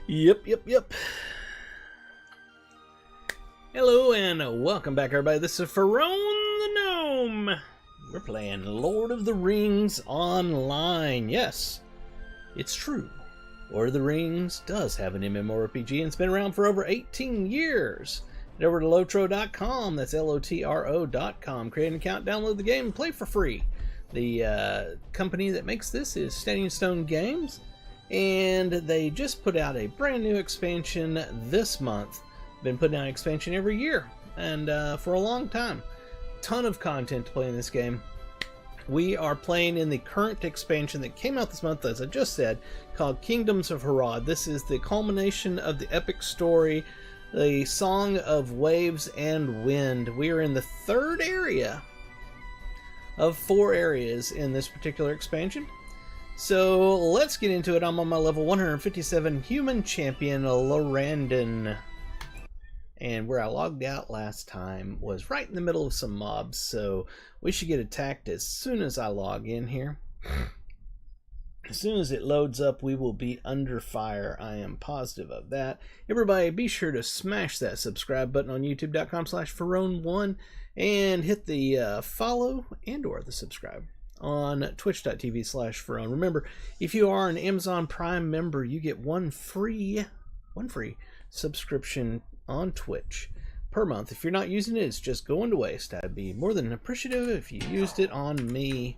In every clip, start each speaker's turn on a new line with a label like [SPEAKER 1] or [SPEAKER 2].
[SPEAKER 1] Yep. Hello and welcome back, everybody. This is Pharaoh the Gnome. We're playing Lord of the Rings Online. Yes, it's true. Lord of the Rings does have an MMORPG and it's been around for over 18 years. Head over to lotro.com, that's Lotro.com. Create an account, download the game, and play for free. The company that makes this is Standing Stone Games, and they just put out a brand new expansion this month. Been putting out an expansion every year, and for a long time. Ton of content to play in this game. We are playing in the current expansion that came out this month, as I just said, called Kingdoms of Harad. This is the culmination of the epic story, the Song of Waves and Wind. We are in the third area of 4 areas in this particular expansion. So let's get into it. I'm on my level 157 human champion, Lorandon. And where I logged out last time was right in the middle of some mobs, so we should get attacked as soon as I log in here. As soon as it loads up, we will be under fire. I am positive of that. Everybody, be sure to smash that subscribe button on youtube.com/Pharaoh1 and hit the follow and or the subscribe on twitch.tv/Pharaoh. Remember, if you are an Amazon Prime member, you get one free subscription on Twitch per month. If you're not using it, it's just going to waste. I'd be more than appreciative if you used it on me.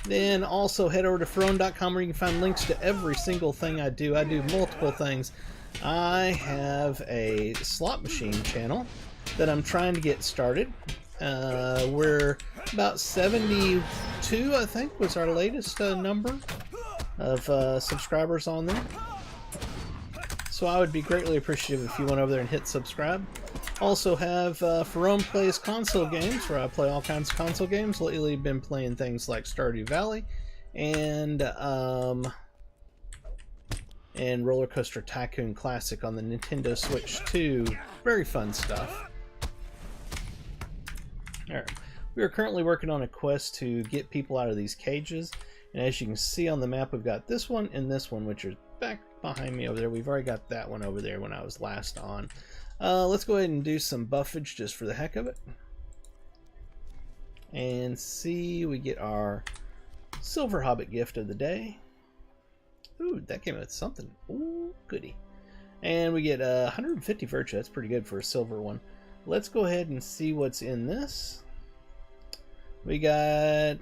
[SPEAKER 1] Then also head over to Pharaoh.com where you can find links to every single thing I do. I do multiple things. I have a slot machine channel that I'm trying to get started. We're about 72, I think, was our latest number of subscribers on there. So I would be greatly appreciative if you went over there and hit subscribe. Also have Pharaoh Plays Console Games, where I play all kinds of console games. Lately been playing things like Stardew Valley and Roller Coaster Tycoon Classic on the Nintendo Switch 2. Very fun stuff. Alright, we are currently working on a quest to get people out of these cages. And as you can see on the map, we've got this one and this one, which are back behind me over there. We've already got that one over there when I was last on. Let's go ahead and do some buffage just for the heck of it. And see, we get our Silver Hobbit gift of the day. Ooh, that came with something. Ooh, goody. And we get 150 virtue. That's pretty good for a silver one. Let's go ahead and see what's in this. We got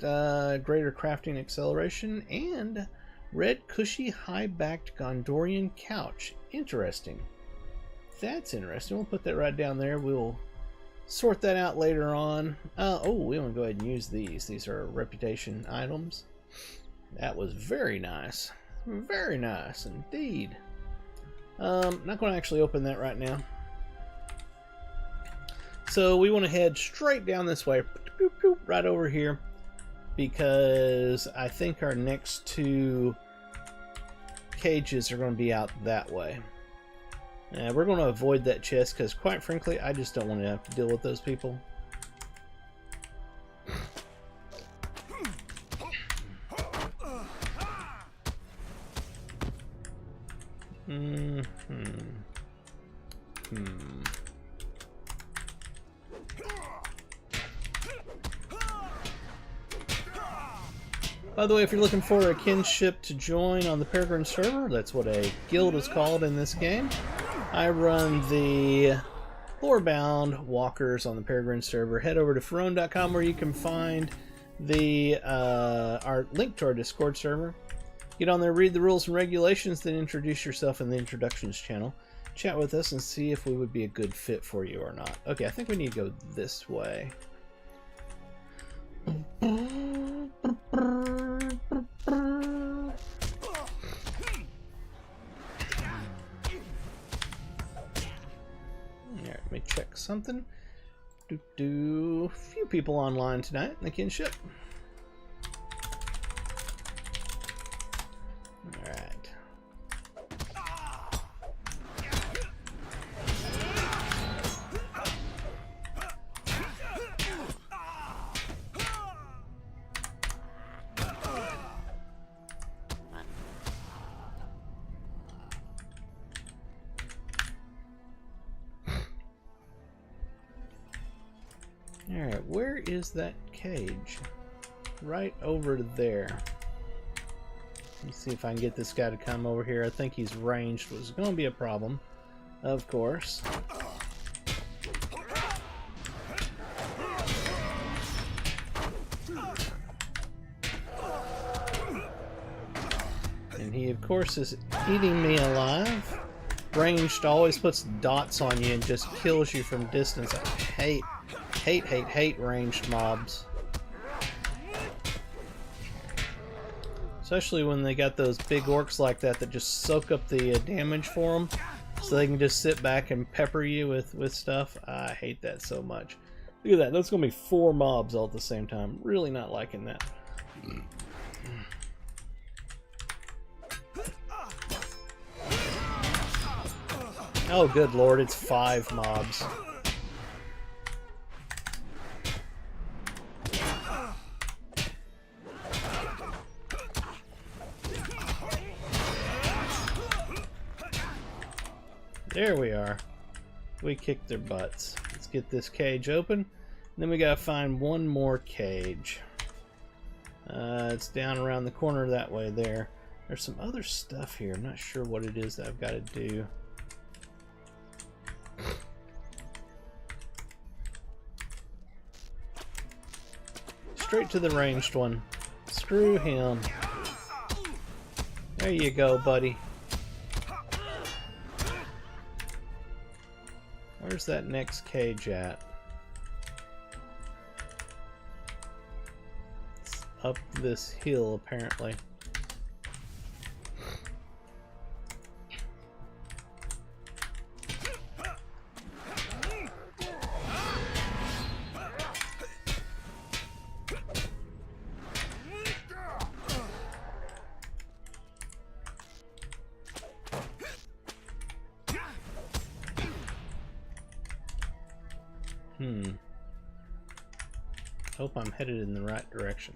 [SPEAKER 1] greater crafting acceleration and red cushy high-backed Gondorian couch. Interesting. That's interesting. We'll put that right down there. We'll sort that out later on. Oh, we want to go ahead and use these. These are reputation items. That was very nice. Very nice indeed. Not going to actually open that right now. So we want to head straight down this way. Right over here. Because I think our next 2 cages are going to be out that way. We're going to avoid that chest because, quite frankly, I just don't want to have to deal with those people. By the way, if you're looking for a kinship to join on the Peregrine server, that's what a guild is called in this game. I run the lore-bound walkers on the Peregrine server. Head over to Pharaoh.com where you can find the our link to our Discord server. Get on there, read the rules and regulations, then introduce yourself in the introductions channel. Chat with us and see if we would be a good fit for you or not. Okay, I think we need to go this way. Let me check something. Few people online tonight in the kinship. Alright. Alright, where is that cage? Right over there. Let's see if I can get this guy to come over here. I think he's ranged, which is going to be a problem, of course. And he, of course, is eating me alive. Ranged always puts dots on you and just kills you from distance. I hate ranged mobs. Especially when they got those big orcs like that that just soak up the damage for them, so they can just sit back and pepper you with stuff. I hate that so much. Look at that. That's going to be 4 mobs all at the same time. Really not liking that. Oh, good lord. It's 5 mobs. There we are. We kicked their butts. Let's get this cage open. And then we gotta find one more cage. It's down around the corner that way there. There's some other stuff here. I'm not sure what it is that I've got to do. Straight to the ranged one. Screw him. There you go, buddy. Where's that next cage at? It's up this hill, apparently. Hope I'm headed in the right direction.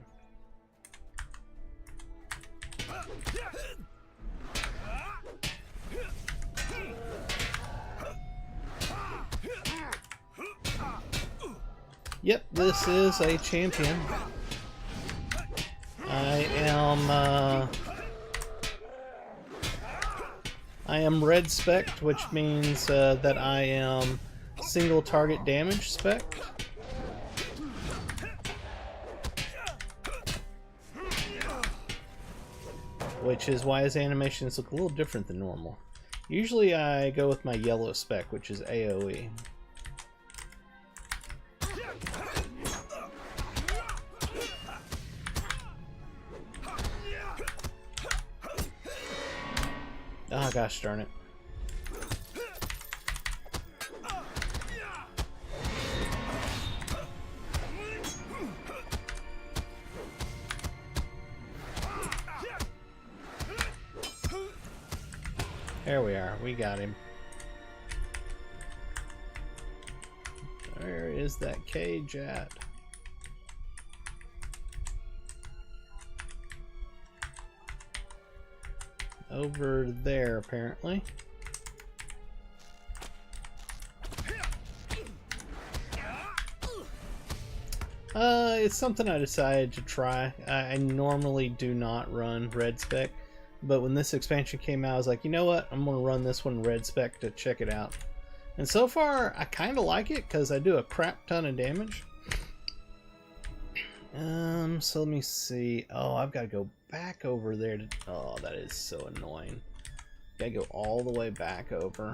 [SPEAKER 1] Yep, this is a champion. I am red spec'd, which means that I am single target damage spec'd. Which is why his animations look a little different than normal. Usually I go with my yellow spec, which is AoE. Ah, gosh darn it. There we are. We got him. Where is that cage at? Over there, apparently. It's something I decided to try. I normally do not run red spec, but when this expansion came out, I was like, you know what? I'm going to run this one red spec to check it out. And so far, I kind of like it because I do a crap ton of damage. So let me see. Oh, I've got to go back over there to... Oh, that is so annoying. Gotta go all the way back over.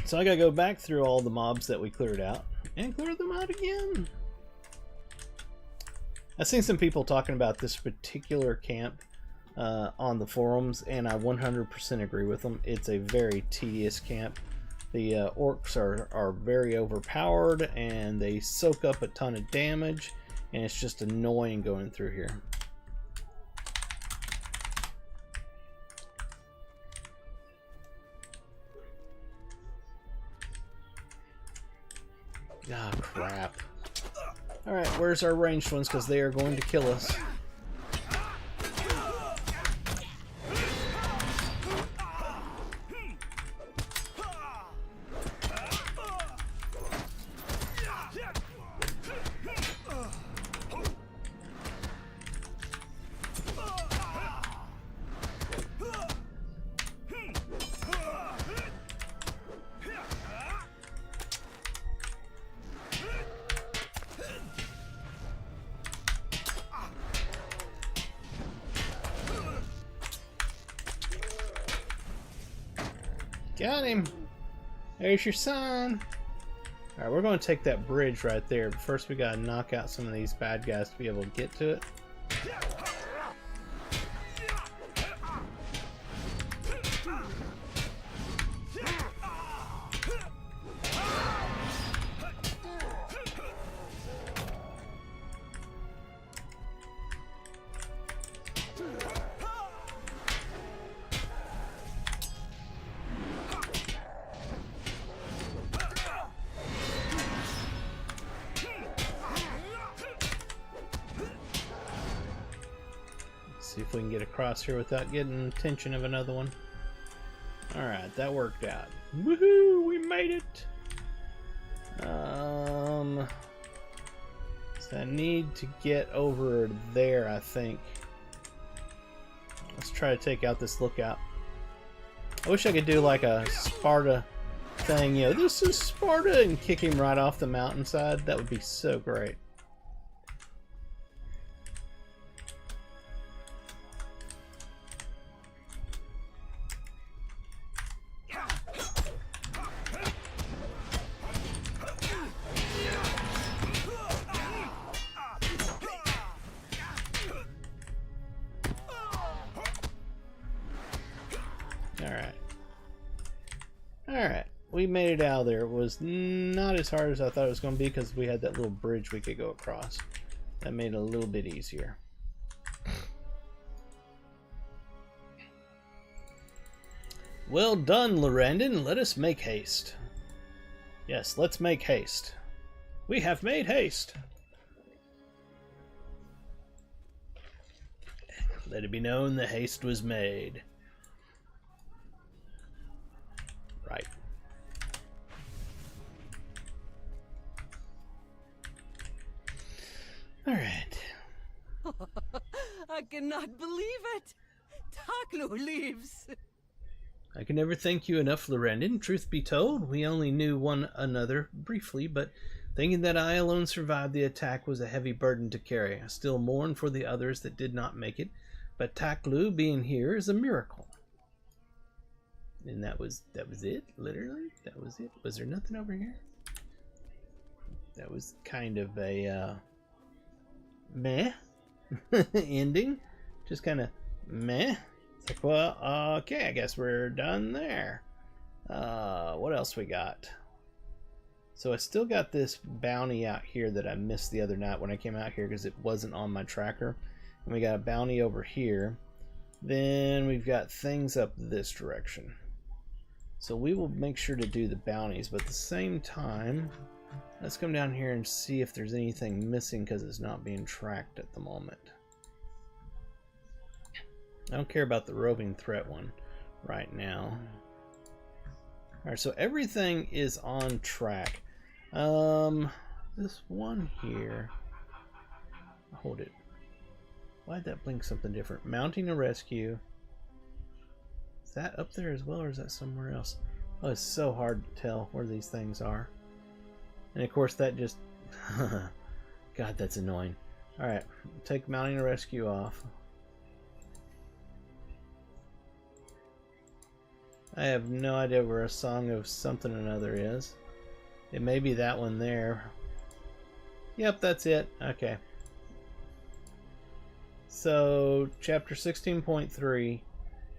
[SPEAKER 1] So I gotta go back through all the mobs that we cleared out and clear them out again. I've seen some people talking about this particular camp on the forums, and I 100% agree with them. It's a very tedious camp. The orcs are very overpowered, and they soak up a ton of damage, and it's just annoying going through here. Ah, crap. Alright, where's our ranged ones? Because they are going to kill us. Got him. There's your son. Alright, we're going to take that bridge right there, but first we got to knock out some of these bad guys to be able to get to it. See if we can get across here without getting the attention of another one. Alright, that worked out. Woohoo! We made it! So I need to get over there, I think. Let's try to take out this lookout. I wish I could do like a Sparta thing, you know, this is Sparta, and kick him right off the mountainside. That would be so great. Alright, we made it out of there. It was not as hard as I thought it was going to be because we had that little bridge we could go across. That made it a little bit easier. Well done, Lorandon. Let us make haste. Yes, let's make haste. We have made haste. Let it be known the haste was made. Right. All right.
[SPEAKER 2] I cannot believe it. Taklu leaves.
[SPEAKER 1] I can never thank you enough, Lorandon. Truth be told, we only knew one another briefly, but thinking that I alone survived the attack was a heavy burden to carry. I still mourn for the others that did not make it, but Taklu being here is a miracle. And that was it, literally. That was it. Was there nothing over here? That was kind of a meh ending. Just kind of meh. It's like, well, okay, I guess we're done there. What else we got? So I still got this bounty out here that I missed the other night when I came out here because it wasn't on my tracker. And we got a bounty over here. Then we've got things up this direction. So we will make sure to do the bounties, but at the same time, let's come down here and see if there's anything missing because it's not being tracked at the moment. I don't care about the roving threat one right now. Alright, so everything is on track. This one here, hold it. Why'd that blink something different? Mounting a rescue. Is that up there as well, or is that somewhere else? Oh, it's so hard to tell where these things are. And of course that just... God, that's annoying. Alright, take mounting a rescue off. I have no idea where a Song of something or another is. It may be that one there. Yep, that's it. Okay. So, chapter 16.3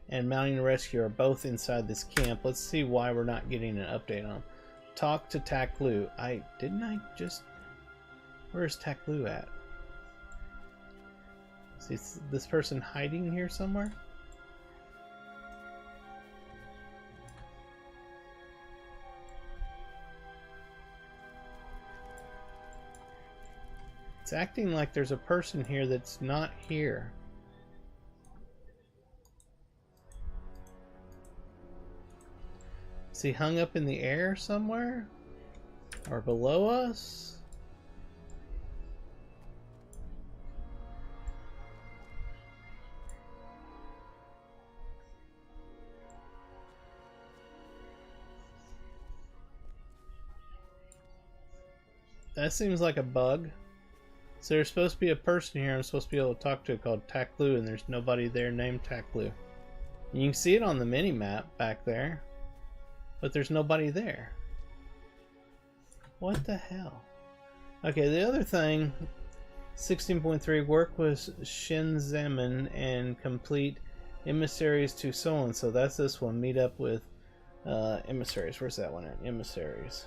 [SPEAKER 1] and Mounting a Rescue are both inside this camp. Let's see why we're not getting an update on them. Talk to Taklu. Didn't I just... Where's Taklu at? Is this person hiding here somewhere? It's acting like there's a person here that's not here. Is he hung up in the air somewhere? Or below us? That seems like a bug. So there's supposed to be a person here I'm supposed to be able to talk to called Taklu, and there's nobody there named Taklu. You can see it on the mini-map back there. but there's nobody there. What the hell? Okay, the other thing, 16.3, work with Shinzamen and complete emissaries to so-and-so. That's this one. Meet up with emissaries. Where's that one at? Emissaries.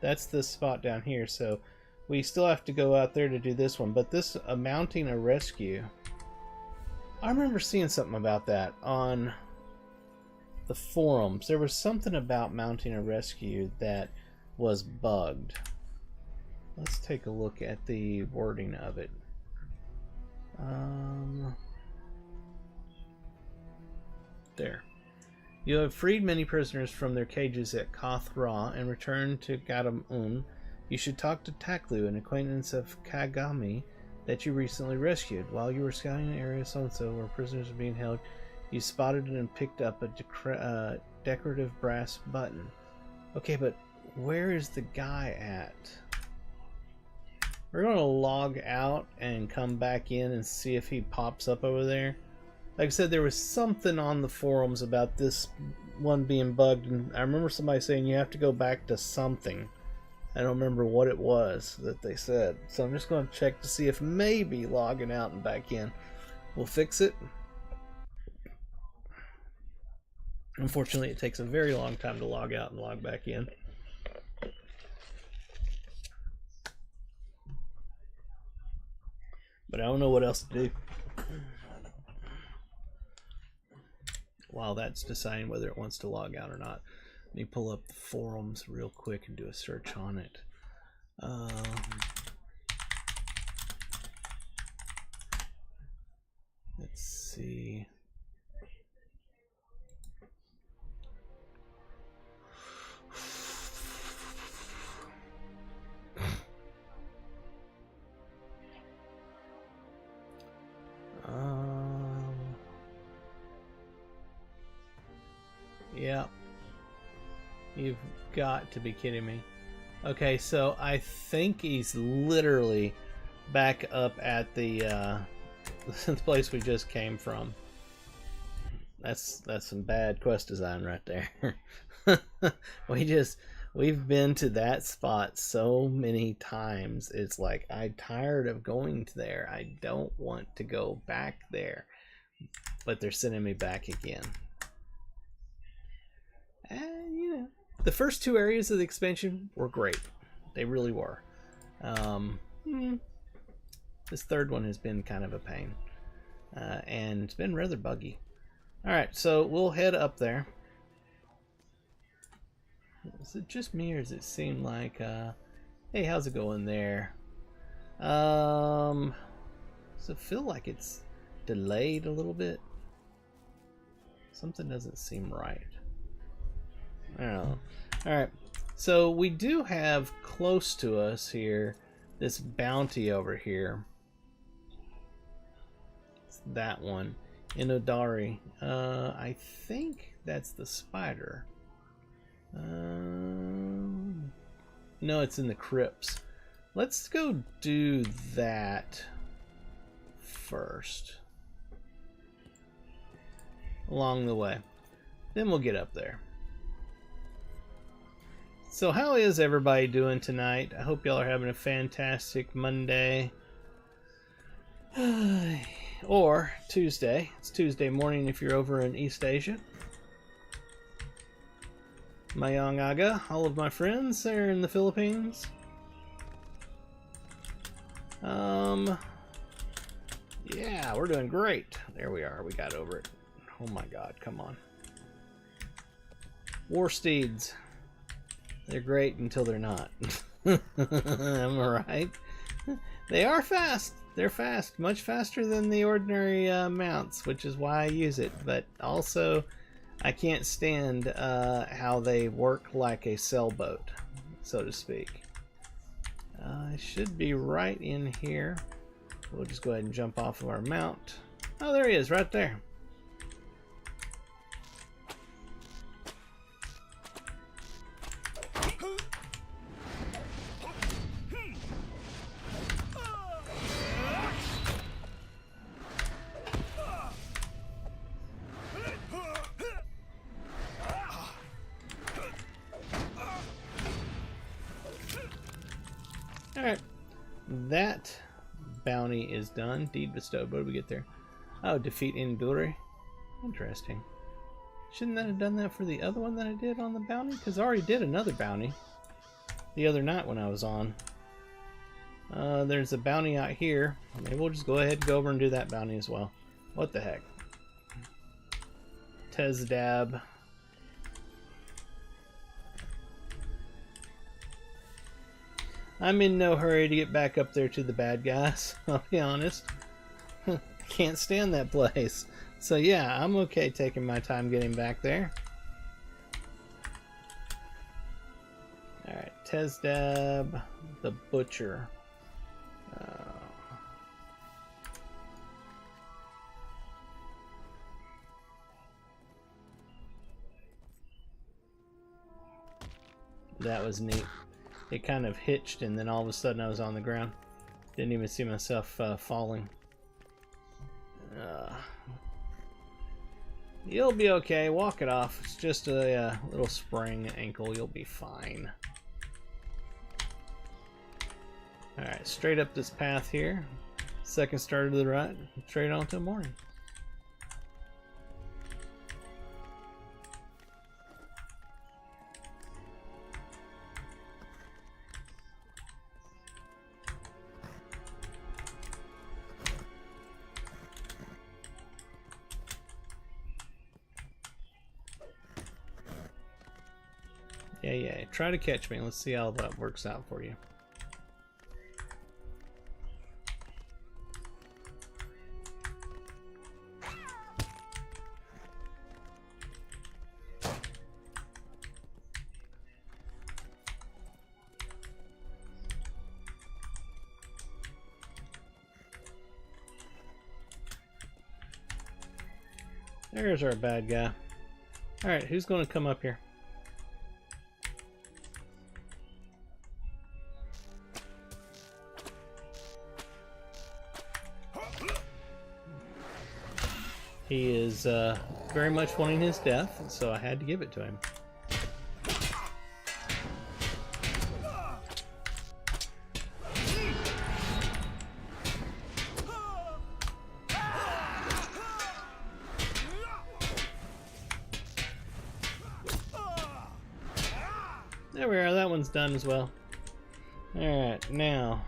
[SPEAKER 1] That's this spot down here, so we still have to go out there to do this one. But this, mounting a rescue, I remember seeing something about that on the forums. There was something about mounting a rescue that was bugged. Let's take a look at the wording of it. There. You have freed many prisoners from their cages at Koth Ra and returned to Gadam-un. You should talk to Taklu, an acquaintance of Kagami that you recently rescued. While you were scouting an area so-and-so where prisoners are being held, you spotted and picked up a decorative brass button. Okay, but where is the guy at? We're going to log out and come back in and see if he pops up over there. Like I said, there was something on the forums about this one being bugged, and I remember somebody saying you have to go back to something. I don't remember what it was that they said. So I'm just going to check to see if maybe logging out and back in will fix it. Unfortunately, it takes a very long time to log out and log back in. But I don't know what else to do while that's deciding whether it wants to log out or not. Let me pull up the forums real quick and do a search on it. Let's see. Yeah. You've got to be kidding me. Okay, so I think he's literally back up at the place we just came from. That's some bad quest design right there. We've been to that spot so many times. It's like, I'm tired of going to there. I don't want to go back there. But they're sending me back again. And, you know, the first two areas of the expansion were great. They really were. This third one has been kind of a pain. And it's been rather buggy. Alright, so we'll head up there. Is it just me, or does it seem like, hey, how's it going there? Does it feel like it's delayed a little bit? Something doesn't seem right. I don't know. Alright, so we do have close to us here this bounty over here. It's that one. Inodari. I think that's the spider. No, it's in the crypts. Let's go do that first. Along the way. Then we'll get up there. So how is everybody doing tonight? I hope y'all are having a fantastic Monday. Or Tuesday. It's Tuesday morning if you're over in East Asia. Mayang Aga, all of my friends there in the Philippines. Yeah, we're doing great. There we are. We got over it. Oh my god, come on. War steeds. They're great until they're not. Am I right? They are fast. They're fast. Much faster than the ordinary mounts, which is why I use it. But also, I can't stand how they work like a sailboat, so to speak. It should be right in here. We'll just go ahead and jump off of our mount. Oh, there he is, right there. that bounty is done. Deed bestowed. What do we get there? Oh, defeat Endure. Interesting. Shouldn't that have done that for the other one that I did on the bounty? Because I already did another bounty the other night when I was on. There's a bounty out here. Maybe we'll just go ahead and go over and do that bounty as well. What the heck? Tezdab. I'm in no hurry to get back up there to the bad guys, I'll be honest. Can't stand that place. So yeah, I'm okay taking my time getting back there. Alright, Tezdab the Butcher. That was neat. It kind of hitched and then all of a sudden I was on the ground. Didn't even see myself falling. You'll be okay. Walk it off. It's just a little sprained ankle. You'll be fine. Alright, straight up this path here. Second star to the right. Straight on to the morning. Yeah, try to catch me. Let's see how that works out for you. There's our bad guy. Alright, who's going to come up here? He is very much wanting his death, so I had to give it to him. There we are, that one's done as well. Alright, now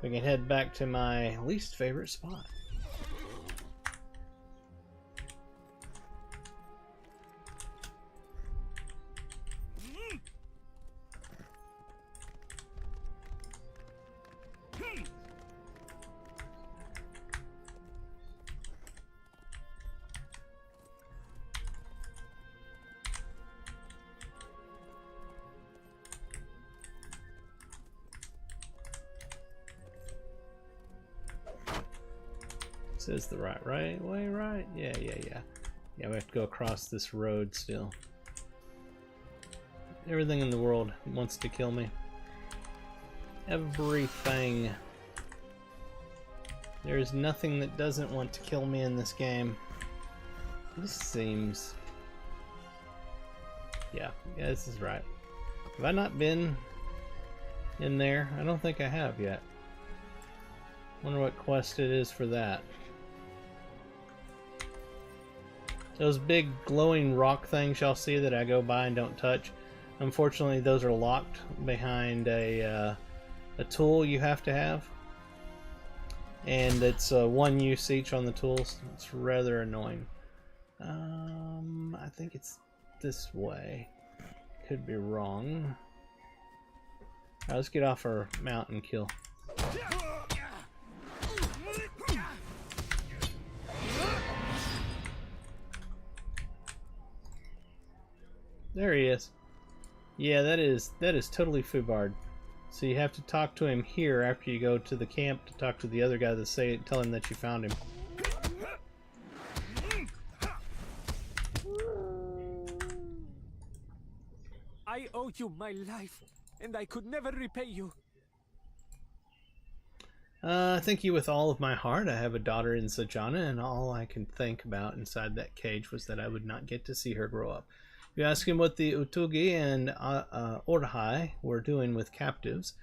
[SPEAKER 1] we can head back to my least favorite spot. Says the right way, right? Yeah. Yeah, we have to go across this road still. Everything in the world wants to kill me. Everything. There is nothing that doesn't want to kill me in this game. This seems... Yeah, this is right. Have I not been in there? I don't think I have yet. Wonder what quest it is for that. Those big glowing rock things y'all see that I go by and don't touch, unfortunately those are locked behind a tool you have to have. And it's one use each on the tools. It's rather annoying. I think it's this way. Could be wrong. Alright, let's get off our mount and kill. There he is. Yeah, that is totally Fubard. So you have to talk to him here after you go to the camp to talk to the other guy to tell him that you found him.
[SPEAKER 3] I owe you my life, and I could never repay you.
[SPEAKER 1] Thank you with all of my heart. I have a daughter in Sajana, and all I can think about inside that cage was that I would not get to see her grow up. You ask him what the Utugi and Ordhai were doing with captives.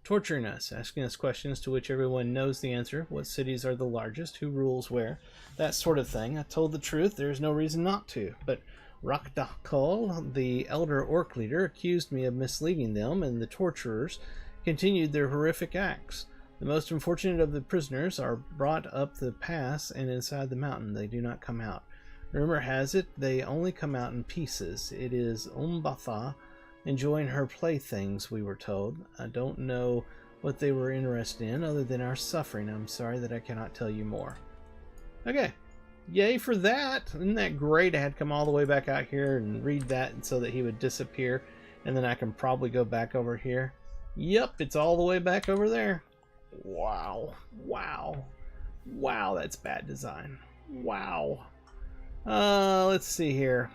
[SPEAKER 1] torturing us, asking us questions to which everyone knows the answer. What cities are the largest? Who rules where? That sort of thing. I told the truth. There's no reason not to. But Rakdakol, the elder orc leader, accused me of misleading them, and the torturers continued their horrific acts. The most unfortunate of the prisoners are brought up the pass and inside the mountain. They do not come out. Rumor has it they only come out in pieces. It is Umbatha enjoying her playthings, we were told. I don't know what they were interested in other than our suffering. I'm sorry that I cannot tell you more. Okay. Yay for that. Isn't that great? I had to come all the way back out here and read that so that he would disappear. And then I can probably go back over here. Yep, it's all the way back over there. Wow. Wow. Wow, that's bad design. Wow. Let's see here.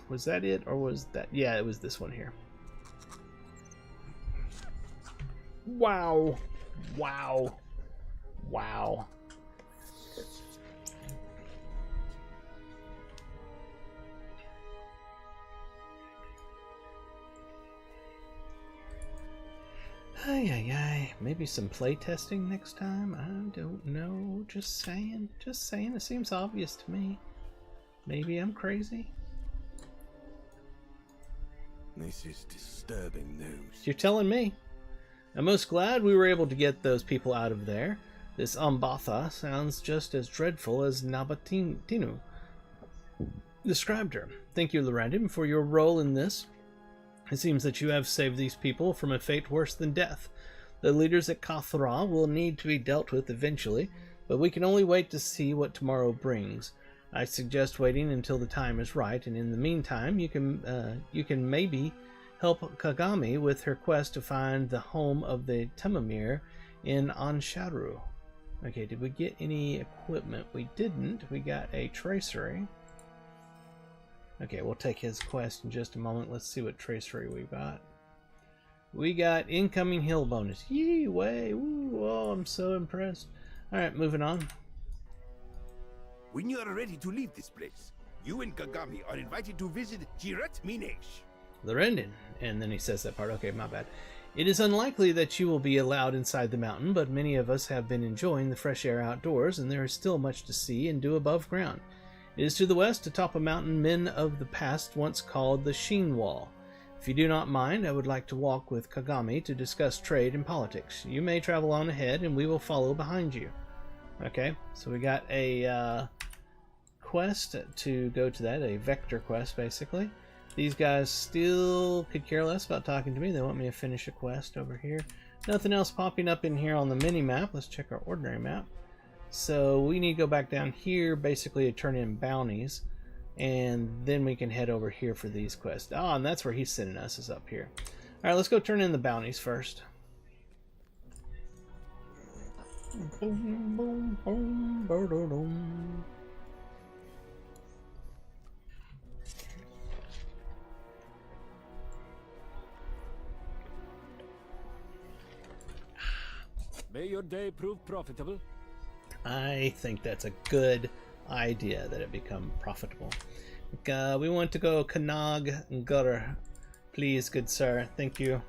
[SPEAKER 1] Was that it, or was that... Yeah, it was this one here. Wow. Wow. Wow. Ay. Maybe some play testing next time? I don't know. Just saying. Just saying. It seems obvious to me. Maybe I'm crazy.
[SPEAKER 4] This is disturbing news.
[SPEAKER 1] You're telling me. I'm most glad we were able to get those people out of there. This Umbatha sounds just as dreadful as Nabatinu described her. Thank you, Lorandin, for your role in this. It seems that you have saved these people from a fate worse than death. The leaders at Kathra will need to be dealt with eventually, but we can only wait to see what tomorrow brings. I suggest waiting until the time is right, and in the meantime, you can maybe help Kagami with her quest to find the home of the Temamir in Ansharu. Okay, did we get any equipment? We didn't. We got a tracery. Okay, we'll take his quest in just a moment. Let's see what tracery we got. We got incoming hill bonus. Yee, way, woo, oh, I'm so impressed. Alright, moving on.
[SPEAKER 4] When you are ready to leave this place, you and Kagami are invited to visit Jirat Minesh.
[SPEAKER 1] Lorendin. And then he says that part. Okay, my bad. It is unlikely that you will be allowed inside the mountain, but many of us have been enjoying the fresh air outdoors, and there is still much to see and do above ground. It is to the west, atop a mountain men of the past once called the Sheen Wall. If you do not mind, I would like to walk with Kagami to discuss trade and politics. You may travel on ahead, and we will follow behind you. Okay, so we got a quest to go to that, a vector quest, basically. These guys still could care less about talking to me. They want me to finish a quest over here. Nothing else popping up in here on the mini-map. Let's check our ordinary map. So we need to go back down here, basically to turn in bounties. And then we can head over here for these quests. Ah, and that's where he's sending us, is up here. Alright, let's go turn in the bounties first. Boom, boom, boom, boom.
[SPEAKER 3] May your day prove profitable.
[SPEAKER 1] I think that's a good idea, that it become profitable. We want to go Kanag Gur. Please, good sir. Thank you.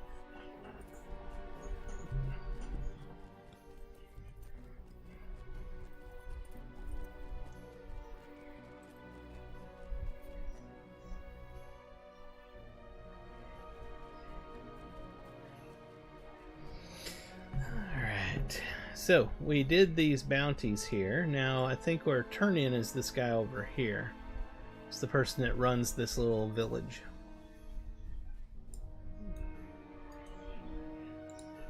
[SPEAKER 1] So, we did these bounties here. Now, I think our turn-in is this guy over here. It's the person that runs this little village.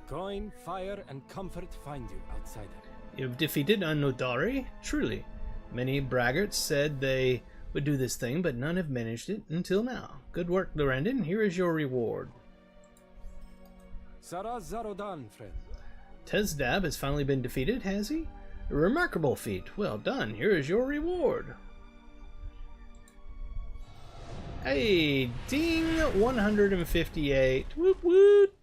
[SPEAKER 3] Coin, fire, and comfort find you, outsider.
[SPEAKER 1] You've defeated Anodari? Truly. Many braggarts said they would do this thing, but none have managed it until now. Good work, Lorandin. Here is your reward.
[SPEAKER 3] Sarah Zarodan, friend.
[SPEAKER 1] Tezdab has finally been defeated, has he? A remarkable feat. Well done. Here is your reward. Hey, ding, 158. Woot woot.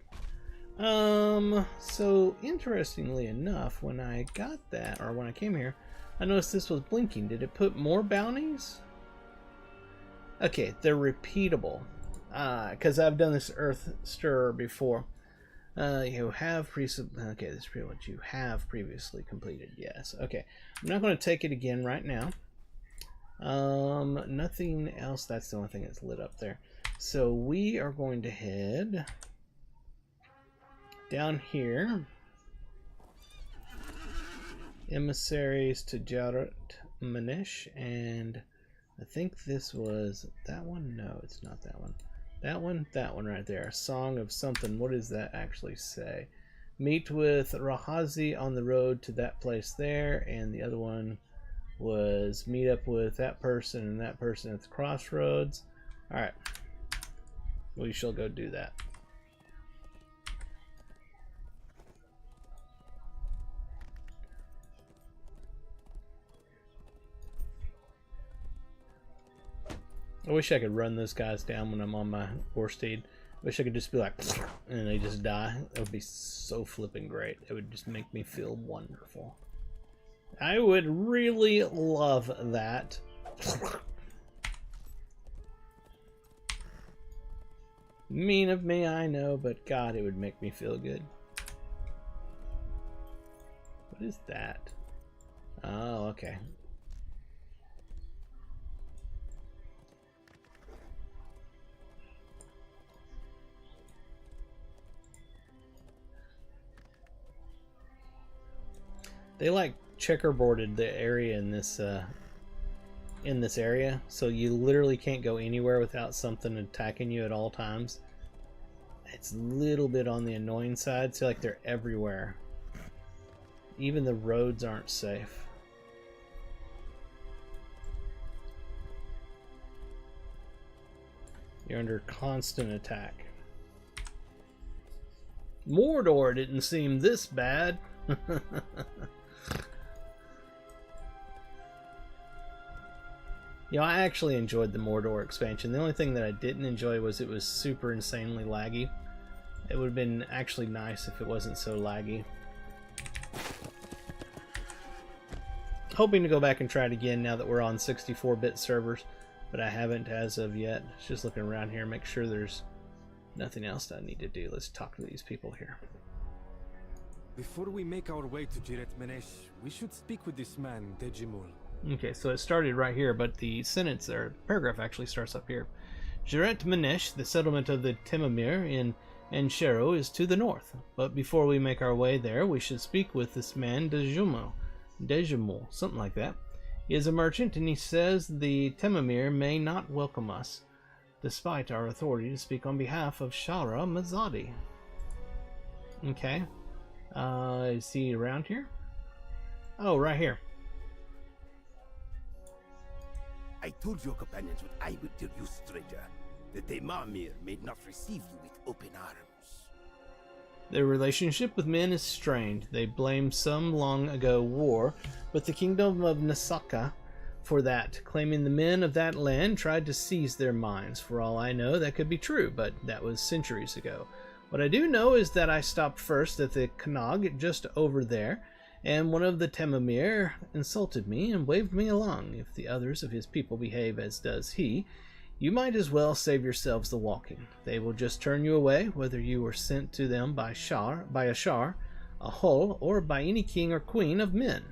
[SPEAKER 1] So interestingly enough, when I got that, or when I came here, I noticed this was blinking. Did it put more bounties? Okay, they're repeatable. because I've done this Earth Stirrer before. You have okay, this is pretty much you have previously completed. Yes. Okay. I'm not going to take it again right now. Nothing else. That's the only thing that's lit up there. So we are going to head down here. Emissaries to Jaret Manish, and I think this was that one. No, it's not that one. That one right there. Song of something. What does that actually say? Meet with Rahazi on the road to that place there, and the other one was meet up with that person and that person at the crossroads. Alright. We shall go do that. I wish I could run those guys down when I'm on my war steed. I wish I could just be like, and they just die. That would be so flipping great. It would just make me feel wonderful. I would really love that. Mean of me, I know, but God, it would make me feel good. What is that? Oh, okay. They like checkerboarded the area in this area, so you literally can't go anywhere without something attacking you at all times. It's a little bit on the annoying side. So like they're everywhere. Even the roads aren't safe. You're under constant attack. Mordor didn't seem this bad. You know, I actually enjoyed the Mordor expansion. The only thing that I didn't enjoy was it was super insanely laggy. It would have been actually nice if it wasn't so laggy. Hoping to go back and try it again now that we're on 64-bit servers, but I haven't as of yet. Just looking around here, make sure there's nothing else that I need to do. Let's talk to these people here.
[SPEAKER 3] Before we make our way to Jiret Manesh, we should speak with this man, Dejimul.
[SPEAKER 1] Okay, so it started right here, but the sentence or paragraph actually starts up here. Jiret Manesh, the settlement of the Temamir in Enshero, is to the north. But before we make our way there, we should speak with this man Dejimul, something like that. He is a merchant, and he says the Temamir may not welcome us, despite our authority to speak on behalf of Shara Mazadi. Okay. Is he around here? Oh, right here.
[SPEAKER 4] I told your companions what I would tell you, stranger. That the Marmir may not receive you with open arms.
[SPEAKER 1] Their relationship with men is strained. They blame some long ago war with the kingdom of Nasaka for that, claiming the men of that land tried to seize their mines. For all I know, that could be true, but that was centuries ago. What I do know is that I stopped first at the Kanag just over there, and one of the Temamir insulted me and waved me along. If the others of his people behave as does he, you might as well save yourselves the walking. They will just turn you away, whether you were sent to them by Ashar, a Hull, or by any king or queen of men.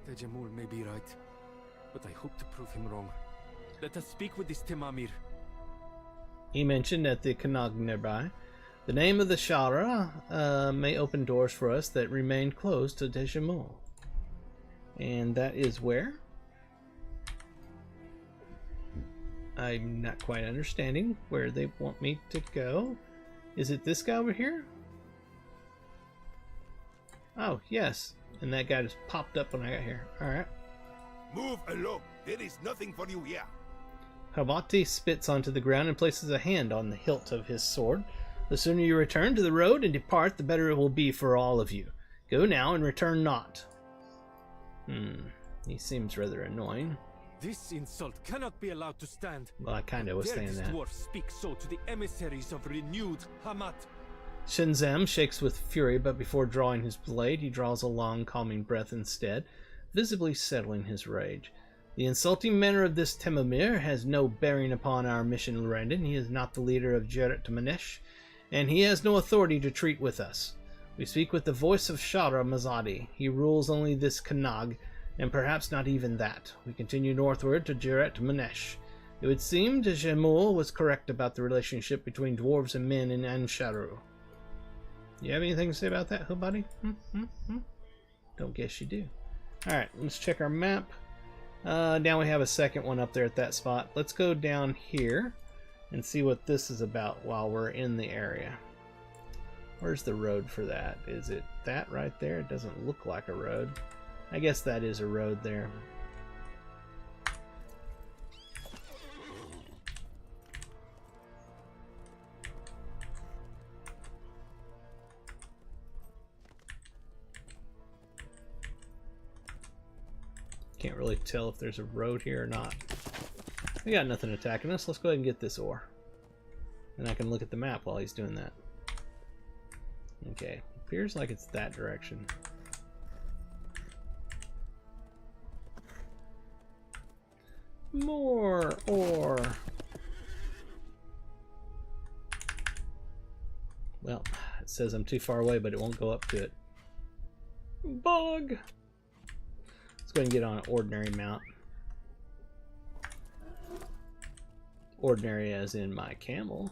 [SPEAKER 3] Dejimul may be right, but I hope to prove him wrong. Let us speak with this Temamir.
[SPEAKER 1] He mentioned at the Kanag nearby. The name of the Shara may open doors for us that remained closed to Dejimul. And that is where? I'm not quite understanding where they want me to go. Is it this guy over here? Oh, yes. And that guy just popped up when I got here. Alright.
[SPEAKER 4] Move along. There is nothing for you here.
[SPEAKER 1] Habati spits onto the ground and places a hand on the hilt of his sword. The sooner you return to the road and depart, the better it will be for all of you. Go now and return not. He seems rather annoying.
[SPEAKER 3] This insult cannot be allowed to stand.
[SPEAKER 1] Well, I kind of was saying that.
[SPEAKER 3] Dare this dwarf speak so to the emissaries of renewed Hamat.
[SPEAKER 1] Shinzam shakes with fury, but before drawing his blade, he draws a long, calming breath instead. visibly settling his rage. The insulting manner of this Temamir has no bearing upon our mission, Lorandon. He is not the leader of Jeret Manesh, and he has no authority to treat with us. We speak with the voice of Shara Mazadi. He rules only this Kanag, and perhaps not even that. We continue northward to Jeret Manesh. It would seem that Jamul was correct about the relationship between dwarves and men in Ansharu. You have anything to say about that, Hobody? Don't guess you do. Alright, let's check our map. Now we have a second one up there at that spot. Let's go down here and see what this is about while we're in the area. Where's the road for that? Is it that right there? It doesn't look like a road. I guess that is a road there. Can't really tell if there's a road here or not. We got nothing attacking us. Let's go ahead and get this ore. And I can look at the map while he's doing that. Okay, appears like it's that direction. More ore. Well, it says I'm too far away, but it won't go up to it. Bug! Let's go ahead and get on an ordinary mount. Ordinary as in my camel.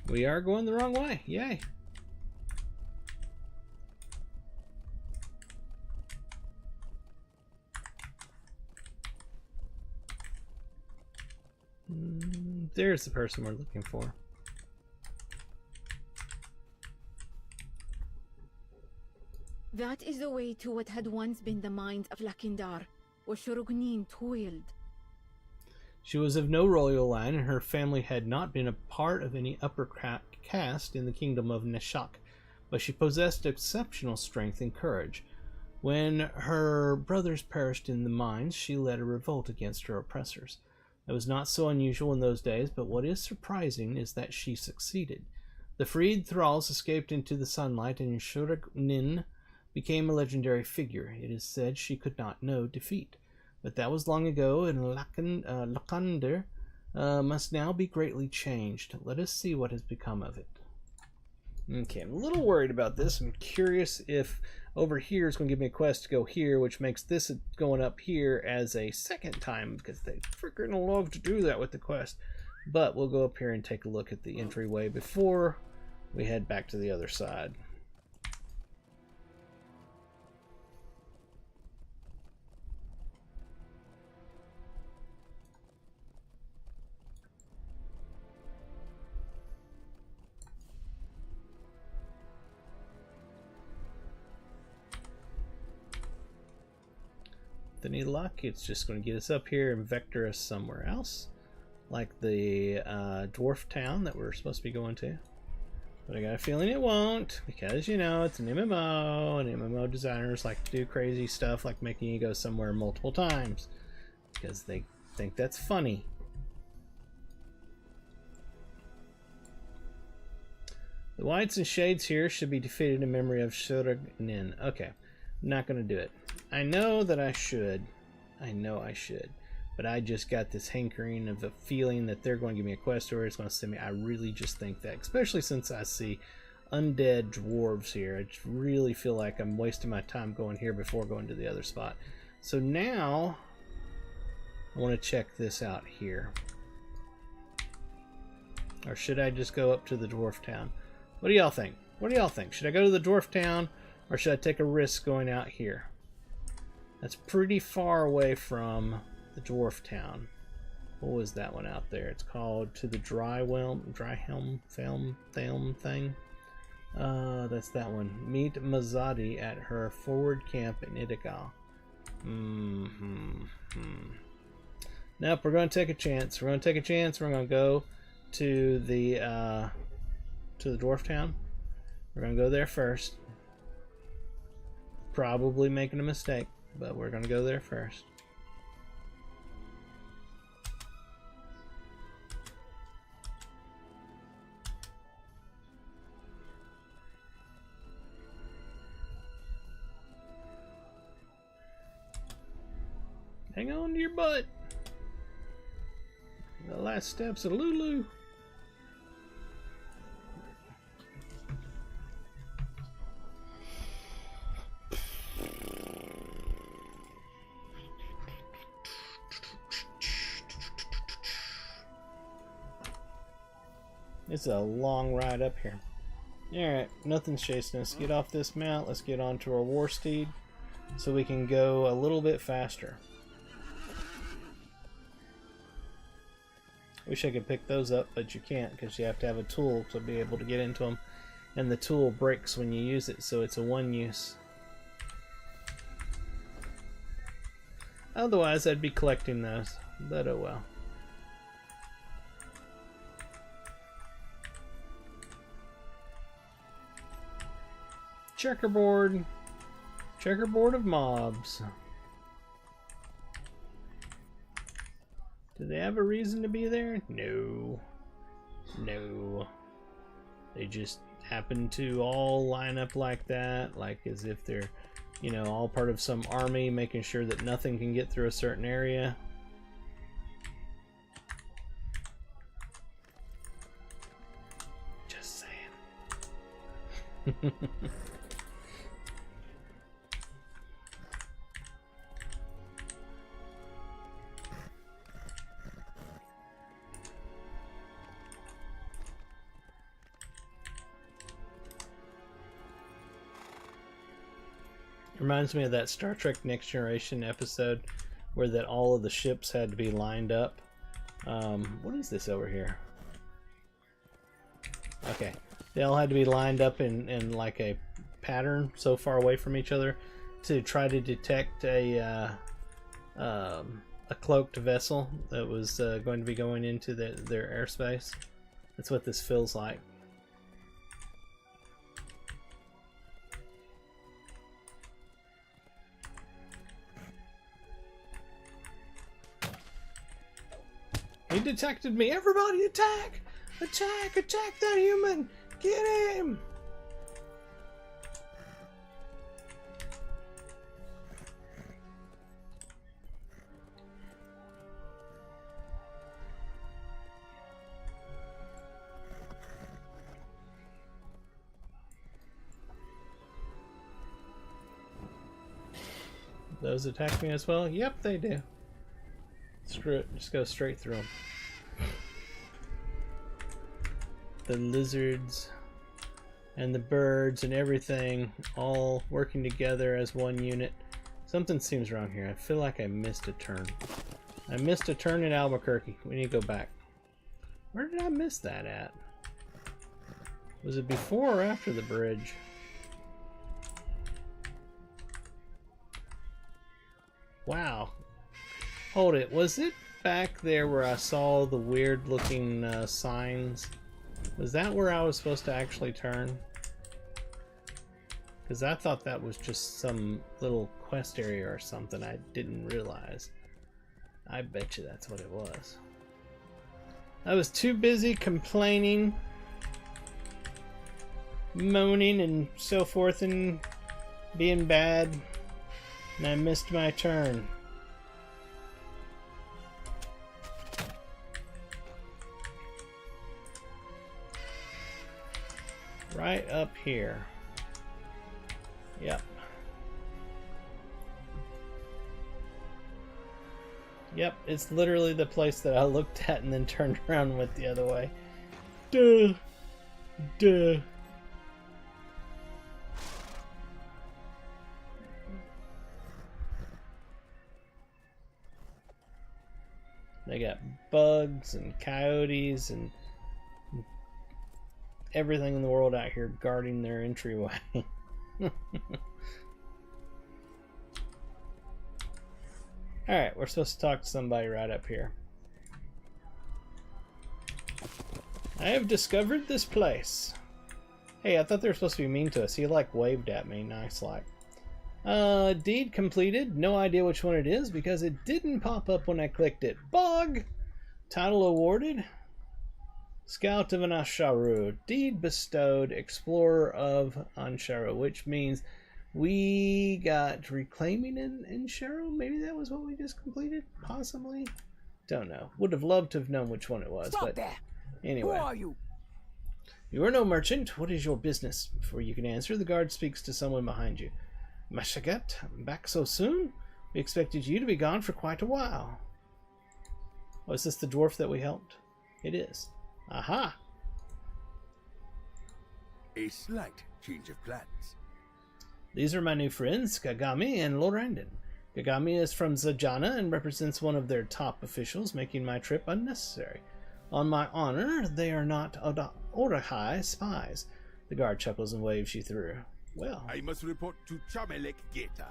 [SPEAKER 1] We are going the wrong way. Yay. There's the person we're looking for.
[SPEAKER 5] That is the way to what had once been the mines of Lakindar, where Shurugnin toiled.
[SPEAKER 1] She was of no royal line, and her family had not been a part of any upper caste in the kingdom of Neshak, but she possessed exceptional strength and courage. When her brothers perished in the mines, she led a revolt against her oppressors. That was not so unusual in those days, but what is surprising is that she succeeded. The freed thralls escaped into the sunlight, and Shurugnin became a legendary figure. It is said she could not know defeat. But that was long ago, and Lakander must now be greatly changed. Let us see what has become of it. Okay, I'm a little worried about this. I'm curious if over here is going to give me a quest to go here, which makes this going up here as a second time, because they freaking love to do that with the quest. But we'll go up here and take a look at the entryway before we head back to the other side. Any luck, it's just going to get us up here and vector us somewhere else, like the dwarf town that we're supposed to be going to. But I got a feeling it won't, because you know it's an MMO, and MMO designers like to do crazy stuff like making you go somewhere multiple times because they think that's funny. The whites and shades here should be defeated in memory of Shurugnin. Okay, I'm not going to do it. I know that I should. I know I should. But I just got this hankering of a feeling that they're going to give me a quest or it's going to send me. I really just think that. Especially since I see undead dwarves here. I just really feel like I'm wasting my time going here before going to the other spot. So now, I want to check this out here. Or should I just go up to the dwarf town? What do y'all think? What do y'all think? Should I go to the dwarf town or should I take a risk going out here? That's pretty far away from the dwarf town. What was that one out there? It's called To the Dryhelm thing. That's that one. Meet Mazadi at her forward camp in Idigal. Nope, we're going to take a chance. We're going to take a chance. We're going to go to the dwarf town. We're going to go there first. Probably making a mistake, but we're going to go there first. Hang on to your butt. The last steps of Lulu. It's a long ride up here. Alright, nothing's chasing us. Get off this mount. Let's get onto our war steed so we can go a little bit faster. Wish I could pick those up, but you can't because you have to have a tool to be able to get into them. And the tool breaks when you use it, so it's a one use. Otherwise, I'd be collecting those, but oh well. Checkerboard. Checkerboard of mobs. Do they have a reason to be there? No. No. They just happen to all line up like that, like as if they're, you know, all part of some army making sure that nothing can get through a certain area. Just saying. Reminds me of that Star Trek Next Generation episode where that all of the ships had to be lined up. What is this over here? Okay, they all had to be lined up in like a pattern so far away from each other to try to detect a cloaked vessel that was going to be going into their airspace. That's what this feels like. He detected me. Everybody attack! Attack! Attack that human! Get him! Those attack me as well? Yep, they do. Screw it, just go straight through them. The lizards and the birds and everything all working together as one unit. Something seems wrong here. I feel like I missed a turn. I missed a turn in Albuquerque. We need to go back. Where did I miss that at? Was it before or after the bridge? Wow. Hold it, was it back there where I saw the weird looking signs? Was that where I was supposed to actually turn? Because I thought that was just some little quest area or something I didn't realize. I bet you that's what it was. I was too busy complaining, moaning and so forth and being bad, and I missed my turn. Right up here. Yep. Yep, it's literally the place that I looked at and then turned around and went the other way. Duh. Duh. They got bugs and coyotes and everything in the world out here guarding their entryway. Alright, we're supposed to talk to somebody right up here. I have discovered this place. Hey, I thought they were supposed to be mean to us. He like waved at me, nice like. Deed completed. No idea which one it is because it didn't pop up when I clicked it. Bug! Title awarded. Scout of Ansharu. Deed bestowed. Explorer of Ansharu, which means We got reclaiming in Cheryl. Maybe that was what we just completed? Possibly? Don't know. Would have loved to have known which one it was.
[SPEAKER 2] Stop
[SPEAKER 1] but
[SPEAKER 2] there!
[SPEAKER 1] Anyway.
[SPEAKER 2] Who are you?
[SPEAKER 1] You are no merchant. What is your business? Before you can answer, the guard speaks to someone behind you. Mashaget, back so soon? We expected you to be gone for quite a while. Was this the dwarf that we helped? It is. Aha!
[SPEAKER 4] A slight change of plans.
[SPEAKER 1] These are my new friends, Kagami and Lorandon. Kagami is from Zajana and represents one of their top officials, making my trip unnecessary. On my honor, they are not Orahai spies. The guard chuckles and waves you through. Well,
[SPEAKER 4] I must report to Chamelek Geta.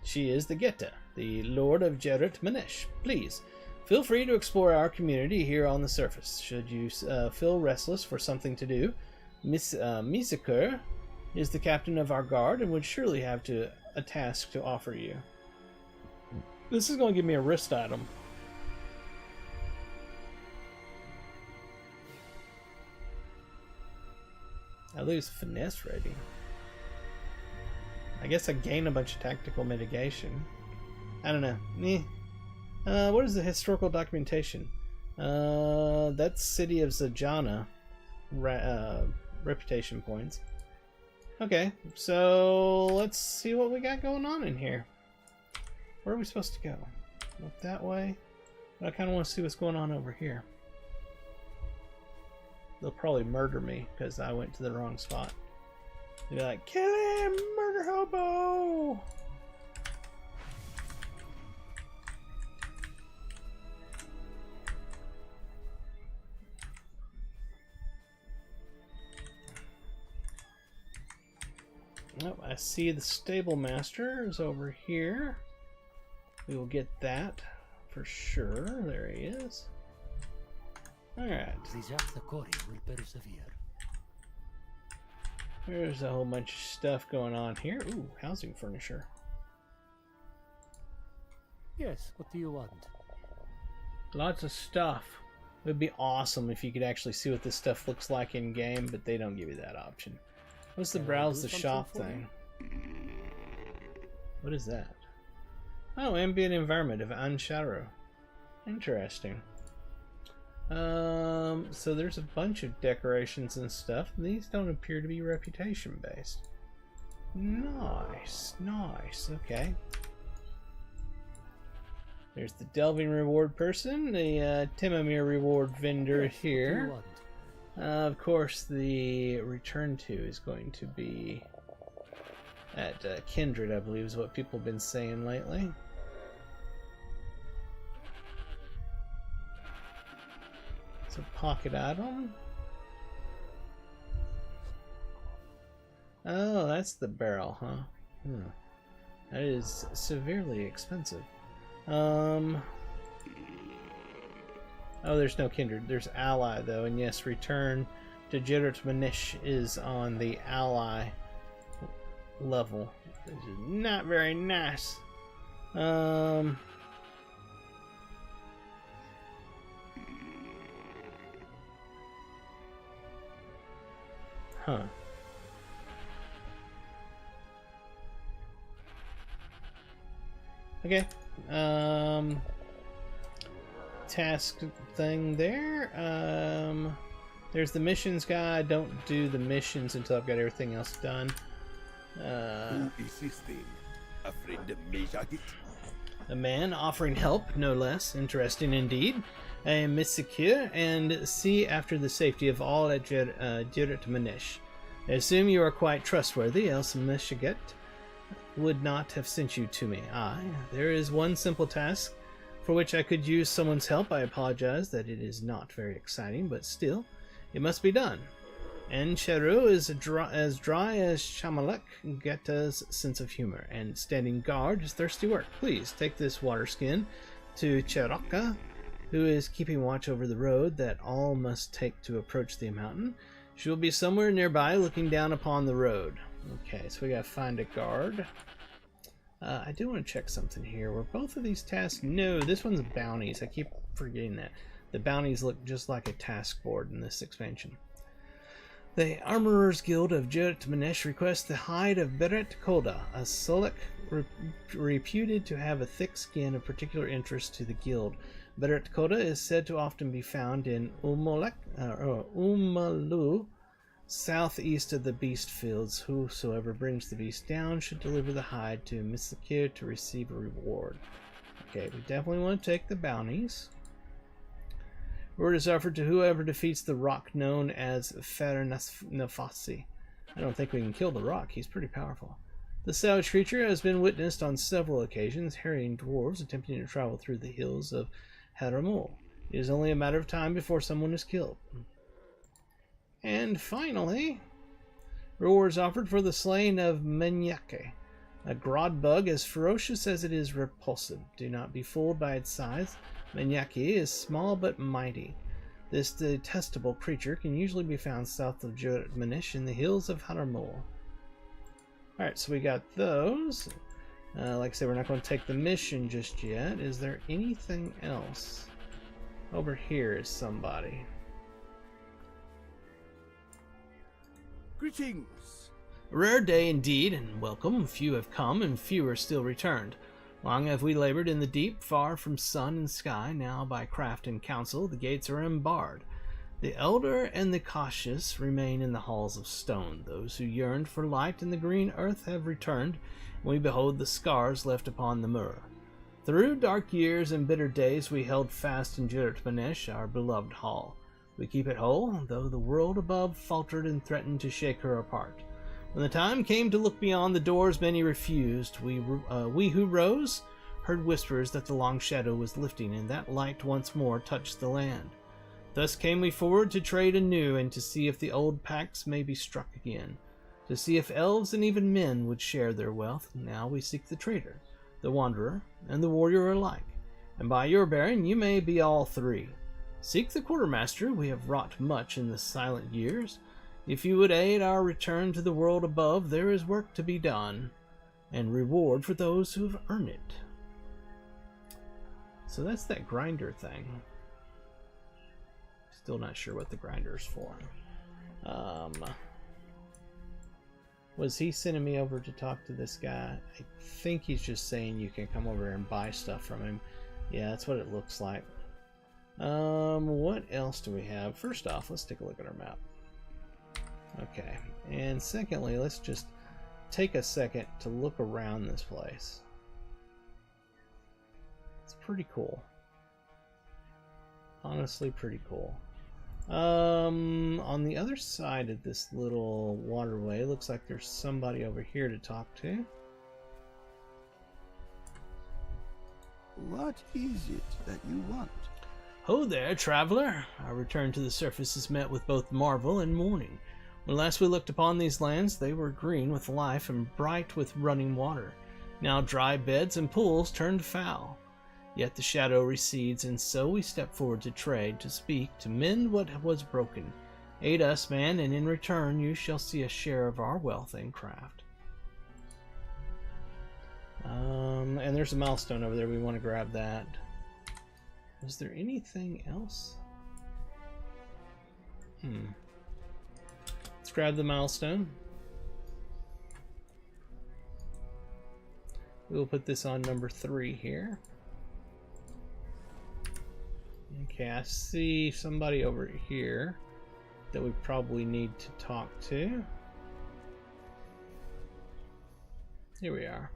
[SPEAKER 1] she is the Geta, the Lord of Jeret Manesh. Please, feel free to explore our community here on the surface. Should you feel restless for something to do, Miss Misakur is the captain of our guard and would surely have a task to offer you. This is going to give me a wrist item. I lose finesse rating. I guess I gain a bunch of tactical mitigation. I don't know. What is the historical documentation? That's City of Zajana. Reputation points. Okay, so let's see what we got going on in here. Where are we supposed to go? Look that way. But I kind of want to see what's going on over here. They'll probably murder me because I went to the wrong spot. They'll be like, kill him, murder hobo! Oh, I see the stable master is over here. We will get that for sure. There he is. Alright.
[SPEAKER 6] will persevere.
[SPEAKER 1] There's a whole bunch of stuff going on here. Ooh, housing furniture.
[SPEAKER 6] Yes, what do you want?
[SPEAKER 1] Lots of stuff. It would be awesome if you could actually see what this stuff looks like in game, but they don't give you that option. What's the browse the shop thing? What is that? Oh, ambient environment of Ansharo. Interesting. So there's a bunch of decorations and stuff. These don't appear to be reputation based. Nice, nice. Okay. There's the delving reward person, the Timomir reward vendor here. Of course, the return to is going to be at Kindred, I believe, is what people have been saying lately. It's a pocket item. Oh, that's the barrel, huh? That is severely expensive. Oh, there's no Kindred. There's Ally, though. And yes, return to Jeret Manish is on the Ally level. This is not very nice. Huh. Okay. Task thing there. There's the missions guy. I don't do the missions until I've got everything else done.
[SPEAKER 4] Who is this thing? A friend of Mejagit?
[SPEAKER 1] A man offering help, no less. Interesting indeed. I am Mitsukir and see after the safety of all at Jeret Manish. I assume you are quite trustworthy, else Mishaget would not have sent you to me. There is one simple task for which I could use someone's help. I apologize that it is not very exciting, but still, it must be done. And Cheru is as dry as Chamalek Geta's sense of humor, and standing guard is thirsty work. Please take this water skin to Cheraka, who is keeping watch over the road that all must take to approach the mountain. She will be somewhere nearby looking down upon the road. Okay, so we gotta find a guard. I do want to check something here. Were both of these tasks? No, this one's bounties. I keep forgetting that. The bounties look just like a task board in this expansion. The Armorers Guild of Jeret Manesh requests the hide of Beret Koda, a Suluk reputed to have a thick skin of particular interest to the guild. Beret Koda is said to often be found in Umalu, southeast of the beast fields. Whosoever brings the beast down should deliver the hide to Misakir to receive a reward. Okay, we definitely want to take the bounties. Word is offered to whoever defeats the rock known as Fernafasi. I don't think we can kill the rock. He's pretty powerful. The savage creature has been witnessed on several occasions, harrying dwarves attempting to travel through the hills of Haramul. It is only a matter of time before someone is killed. And finally, rewards offered for the slaying of Menyake, a grod bug as ferocious as it is repulsive. Do not be fooled by its size. Menyake is small but mighty. This detestable creature can usually be found south of Jeret Manish in the hills of Haramul. Alright, so we got those. Like I said, we're not going to take the mission just yet. Is there anything else? Over here is somebody.
[SPEAKER 4] Greetings.
[SPEAKER 1] A rare day indeed, and welcome. Few have come, and fewer still returned. Long have we labored in the deep, far from sun and sky. Now, by craft and counsel, the gates are unbarred. The elder and the cautious remain in the halls of stone. Those who yearned for light in the green earth have returned, and we behold the scars left upon the moor. Through dark years and bitter days we held fast in Jeret Manesh, our beloved hall. We keep it whole, though the world above faltered and threatened to shake her apart. When the time came to look beyond the doors, many refused. We who rose heard whispers that the long shadow was lifting, and that light once more touched the land. Thus came we forward to trade anew, and to see if the old pacts may be struck again, to see if elves and even men would share their wealth. Now we seek the trader, the wanderer, and the warrior alike, and by your bearing you may be all three. Seek the quartermaster. We have wrought much in the silent years. If you would aid our return to the world above, there is work to be done, and reward for those who have earned it. So that's that grinder thing. Still not sure what the grinder's for. Was he sending me over to talk to this guy? I think he's just saying you can come over and buy stuff from him. Yeah, that's what it looks like. What else do we have? First off, let's take a look at our map. Okay, and secondly, let's just take a second to look around this place. It's pretty cool. Honestly, pretty cool. On the other side of this little waterway, looks like there's somebody over here to talk to.
[SPEAKER 4] What is it that you want?
[SPEAKER 1] Ho there, traveler! Our return to the surface is met with both marvel and mourning. When last we looked upon these lands, they were green with life and bright with running water. Now dry beds and pools turned foul. Yet the shadow recedes, and so we step forward to trade, to speak, to mend what was broken. Aid us, man, and in return you shall see a share of our wealth and craft. And there's a milestone over there. We want to grab that. Is there anything else? Let's grab the milestone. We'll put this on number 3 here. Okay, I see somebody over here that we probably need to talk to. Here we are.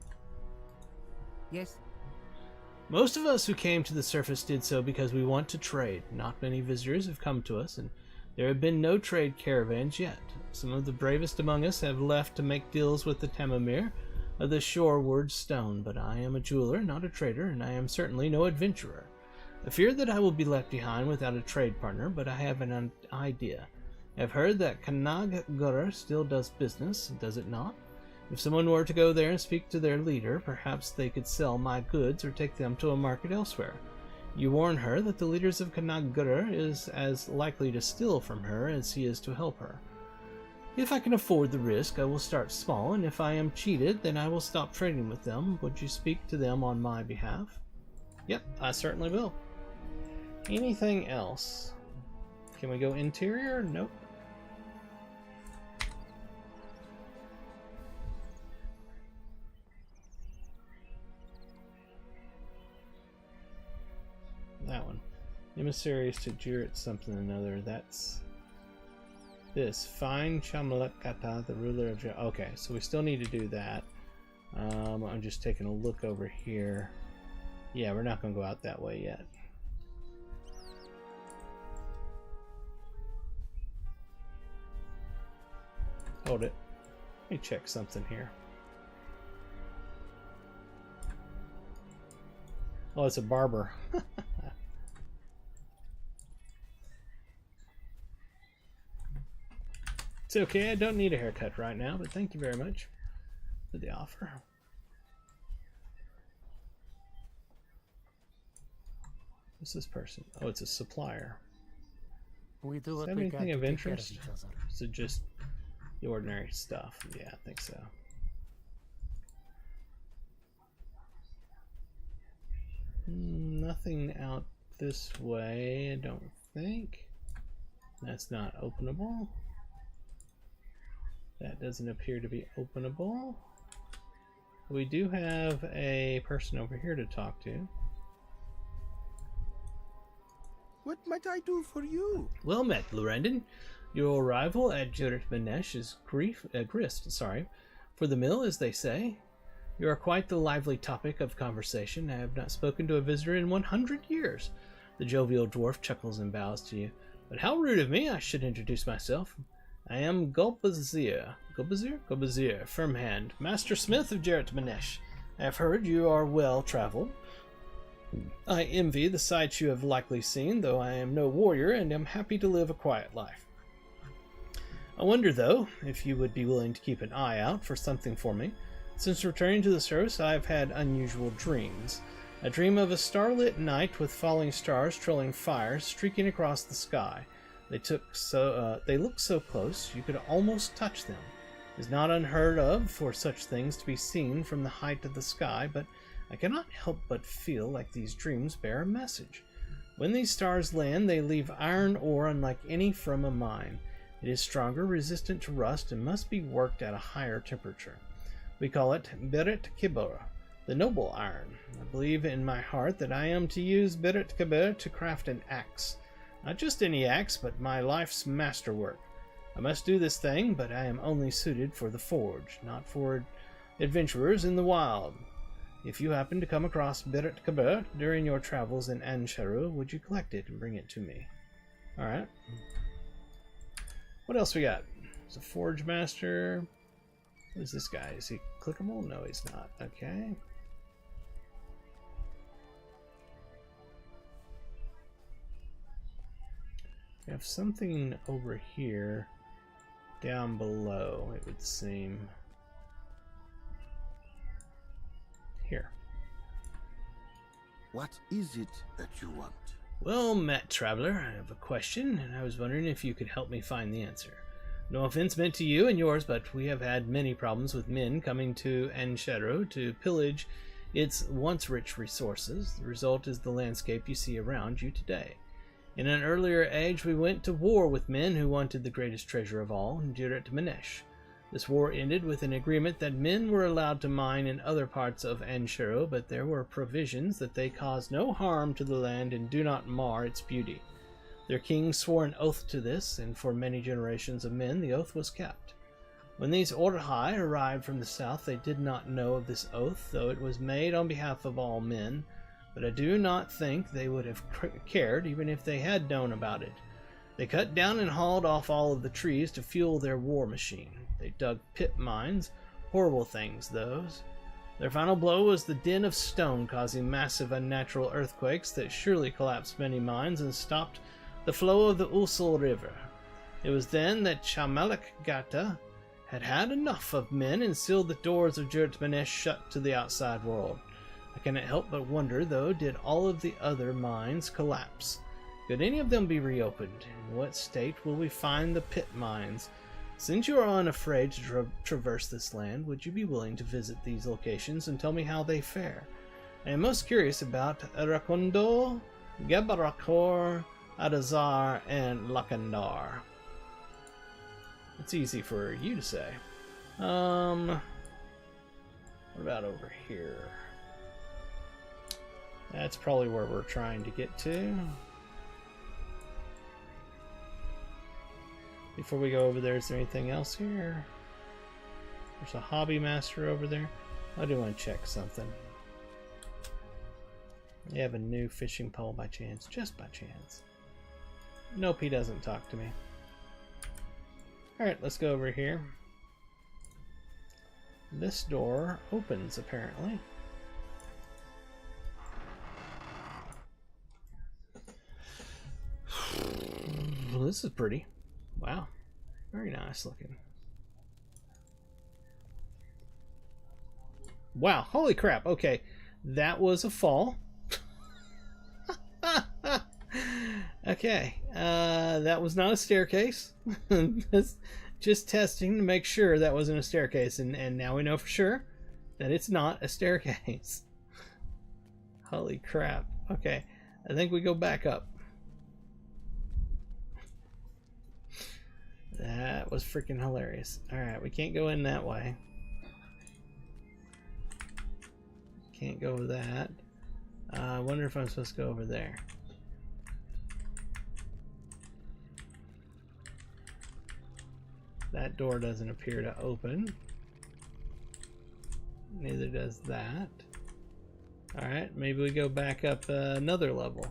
[SPEAKER 2] Yes.
[SPEAKER 1] Most of us who came to the surface did so because we want to trade. Not many visitors have come to us, and there have been no trade caravans yet. Some of the bravest among us have left to make deals with the Tamamir of the shoreward stone, but I am a jeweler, not a trader, and I am certainly no adventurer. I fear that I will be left behind without a trade partner, but I have an idea. I have heard that Kanag-Gur still does business, does it not? If someone were to go there and speak to their leader, perhaps they could sell my goods or take them to a market elsewhere. You warn her that the leaders of Kanag-Gur is as likely to steal from her as he is to help her. If I can afford the risk, I will start small, and if I am cheated, then I will stop trading with them. Would you speak to them on my behalf? Yep, I certainly will. Anything else? Can we go interior? Nope. Emissaries to Jurat something or another. That's this. Find Chamalakata, the ruler of Jurat. Okay, so we still need to do that. I'm just taking a look over here. Yeah, we're not going to go out that way yet. Hold it. Let me check something here. Oh, it's a barber. It's okay, I don't need a haircut right now, but thank you very much for the offer. What's this person? Oh, it's a supplier.
[SPEAKER 6] We do
[SPEAKER 1] Is
[SPEAKER 6] what
[SPEAKER 1] there
[SPEAKER 6] we can
[SPEAKER 1] anything
[SPEAKER 6] to
[SPEAKER 1] of
[SPEAKER 6] take care of
[SPEAKER 1] interest?
[SPEAKER 6] each other.
[SPEAKER 1] Is it just the ordinary stuff? Yeah, I think so. Nothing out this way, I don't think. That's not openable. That doesn't appear to be openable. We do have a person over here to talk to.
[SPEAKER 4] What might I do for you?
[SPEAKER 1] Well met, Lorendon. Your arrival at Jurat Manesh is grist, for the mill, as they say. You are quite the lively topic of conversation. I have not spoken to a visitor in 100 years. The jovial dwarf chuckles and bows to you. But how rude of me! I should introduce myself. I am Gulbazir, Firmhand, Master Smith of Jurat Manesh. I have heard you are well traveled. I envy the sights you have likely seen, though I am no warrior and am happy to live a quiet life. I wonder, though, if you would be willing to keep an eye out for something for me. Since returning to the service, I have had unusual dreams. I dream of a starlit night with falling stars trailing fires streaking across the sky. They look so close you could almost touch them. It is not unheard of for such things to be seen from the height of the sky, but I cannot help but feel like these dreams bear a message. When these stars land, they leave iron ore unlike any from a mine. It is stronger, resistant to rust, and must be worked at a higher temperature. We call it Beret Kibor, the noble iron. I believe in my heart that I am to use Beret Kibor to craft an axe. Not just any axe, but my life's masterwork. I must do this thing, but I am only suited for the forge, not for adventurers in the wild. If you happen to come across Beret Kibor during your travels in Ansharu, would you collect it and bring it to me? Alright. What else we got? There's a forge master. What is this guy? Is he clickable? No, he's not. Okay. We have something over here down below, it would seem. Here.
[SPEAKER 4] What is it that you want?
[SPEAKER 1] Well, Matt Traveler, I have a question, and I was wondering if you could help me find the answer. No offense meant to you and yours, but we have had many problems with men coming to Ansharu to pillage its once rich resources. The result is the landscape you see around you today. In an earlier age, we went to war with men who wanted the greatest treasure of all, Jurat Manesh. This war ended with an agreement that men were allowed to mine in other parts of Ansharu, but there were provisions that they cause no harm to the land and do not mar its beauty. Their king swore an oath to this, and for many generations of men the oath was kept. When these Orhai arrived from the south, they did not know of this oath, though it was made on behalf of all men, but I do not think they would have cared even if they had known about it. They cut down and hauled off all of the trees to fuel their war machine. They dug pit mines, horrible things those. Their final blow was the din of stone, causing massive unnatural earthquakes that surely collapsed many mines and stopped the flow of the Usul River. It was then that Chamalak Gata had had enough of men and sealed the doors of Jurat Manesh shut to the outside world. I cannot help but wonder, though, did all of the other mines collapse? Could any of them be reopened? In what state will we find the pit mines? Since you are unafraid to traverse this land, would you be willing to visit these locations and tell me how they fare? I am most curious about Arakondo, Gebarakor, Adazar, and Lakandar. It's easy for you to say. What about over here? That's probably where we're trying to get to. Before we go over there, is there anything else here? There's a hobby master over there. I do want to check something. You have a new fishing pole by chance? Just by chance. Nope, he doesn't talk to me. Alright, let's go over here. This door opens, apparently. Well, this is pretty. Wow. Very nice looking. Wow, holy crap. Okay, that was a fall. Okay, that was not a staircase. Just testing to make sure that wasn't a staircase, and now we know for sure that it's not a staircase. Holy crap. Okay, I think we go back up. That was freaking hilarious. Alright, we can't go in that way. Can't go over that. I wonder if I'm supposed to go over there. That door doesn't appear to open. Neither does that. Alright, maybe we go back up another level.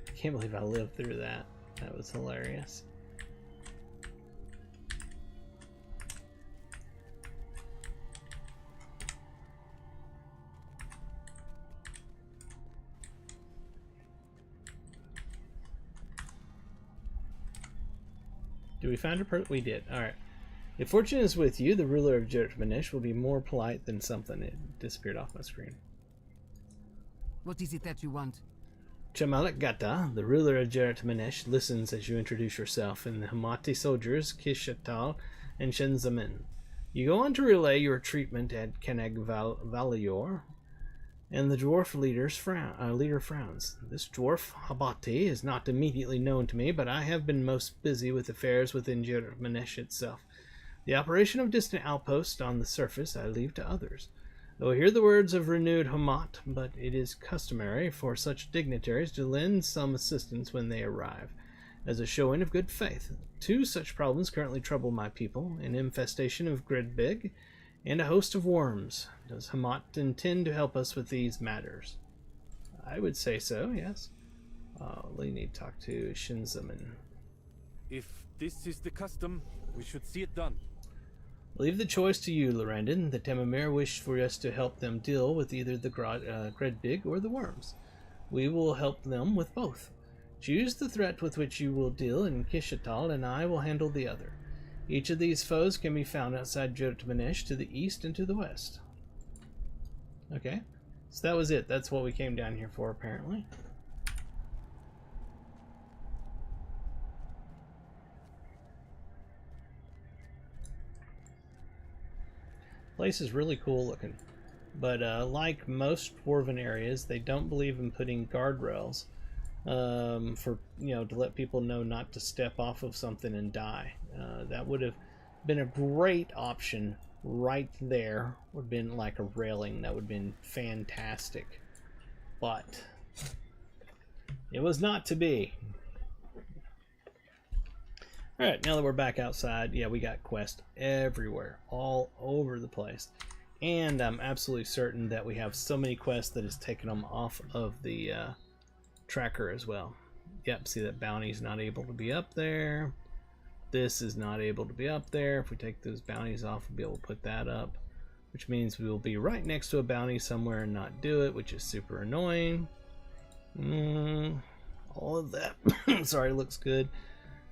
[SPEAKER 1] I can't believe I lived through that. That was hilarious. Do we find a we did. Alright. If fortune is with you, the ruler of Jirtmanish will be more polite than something. It disappeared off my screen.
[SPEAKER 2] What is it that you want?
[SPEAKER 1] Chamalak Gata, the ruler of Jirtmanish, listens as you introduce yourself and the Hamati soldiers, Kishatal and Shenzamin. You go on to relay your treatment at Keneg Valior, and the dwarf leader frowns. This dwarf, Habati, is not immediately known to me, but I have been most busy with affairs within Jirtmanish itself. The operation of distant outposts on the surface I leave to others. Though I hear the words of renewed Hamat, but it is customary for such dignitaries to lend some assistance when they arrive, as a showing of good faith. 2 such problems currently trouble my people, an infestation of Gredbig, and a host of worms. Does Hamat intend to help us with these matters? I would say so, yes. We need to talk to Shinzaman.
[SPEAKER 3] If this is the custom, we should see it done.
[SPEAKER 1] Leave the choice to you, Lorandon. The Temamir wish for us to help them deal with either the Gredbig or the worms. We will help them with both. Choose the threat with which you will deal in Kishatal, and I will handle the other. Each of these foes can be found outside Jirtmanish to the east and to the west. Okay, so that was it. That's what we came down here for, apparently. Place is really cool looking, but like most dwarven areas, they don't believe in putting guardrails for, you know, to let people know not to step off of something and die. That would have been a great option right there. Would have been like a railing. That would have been fantastic, but it was not to be. Alright, now that we're back outside, yeah, we got quests everywhere, all over the place. And I'm absolutely certain that we have so many quests that it's taken them off of the tracker as well. Yep, see that bounty's not able to be up there. This is not able to be up there. If we take those bounties off, we'll be able to put that up, which means we will be right next to a bounty somewhere and not do it, which is super annoying. All of that, sorry, looks good.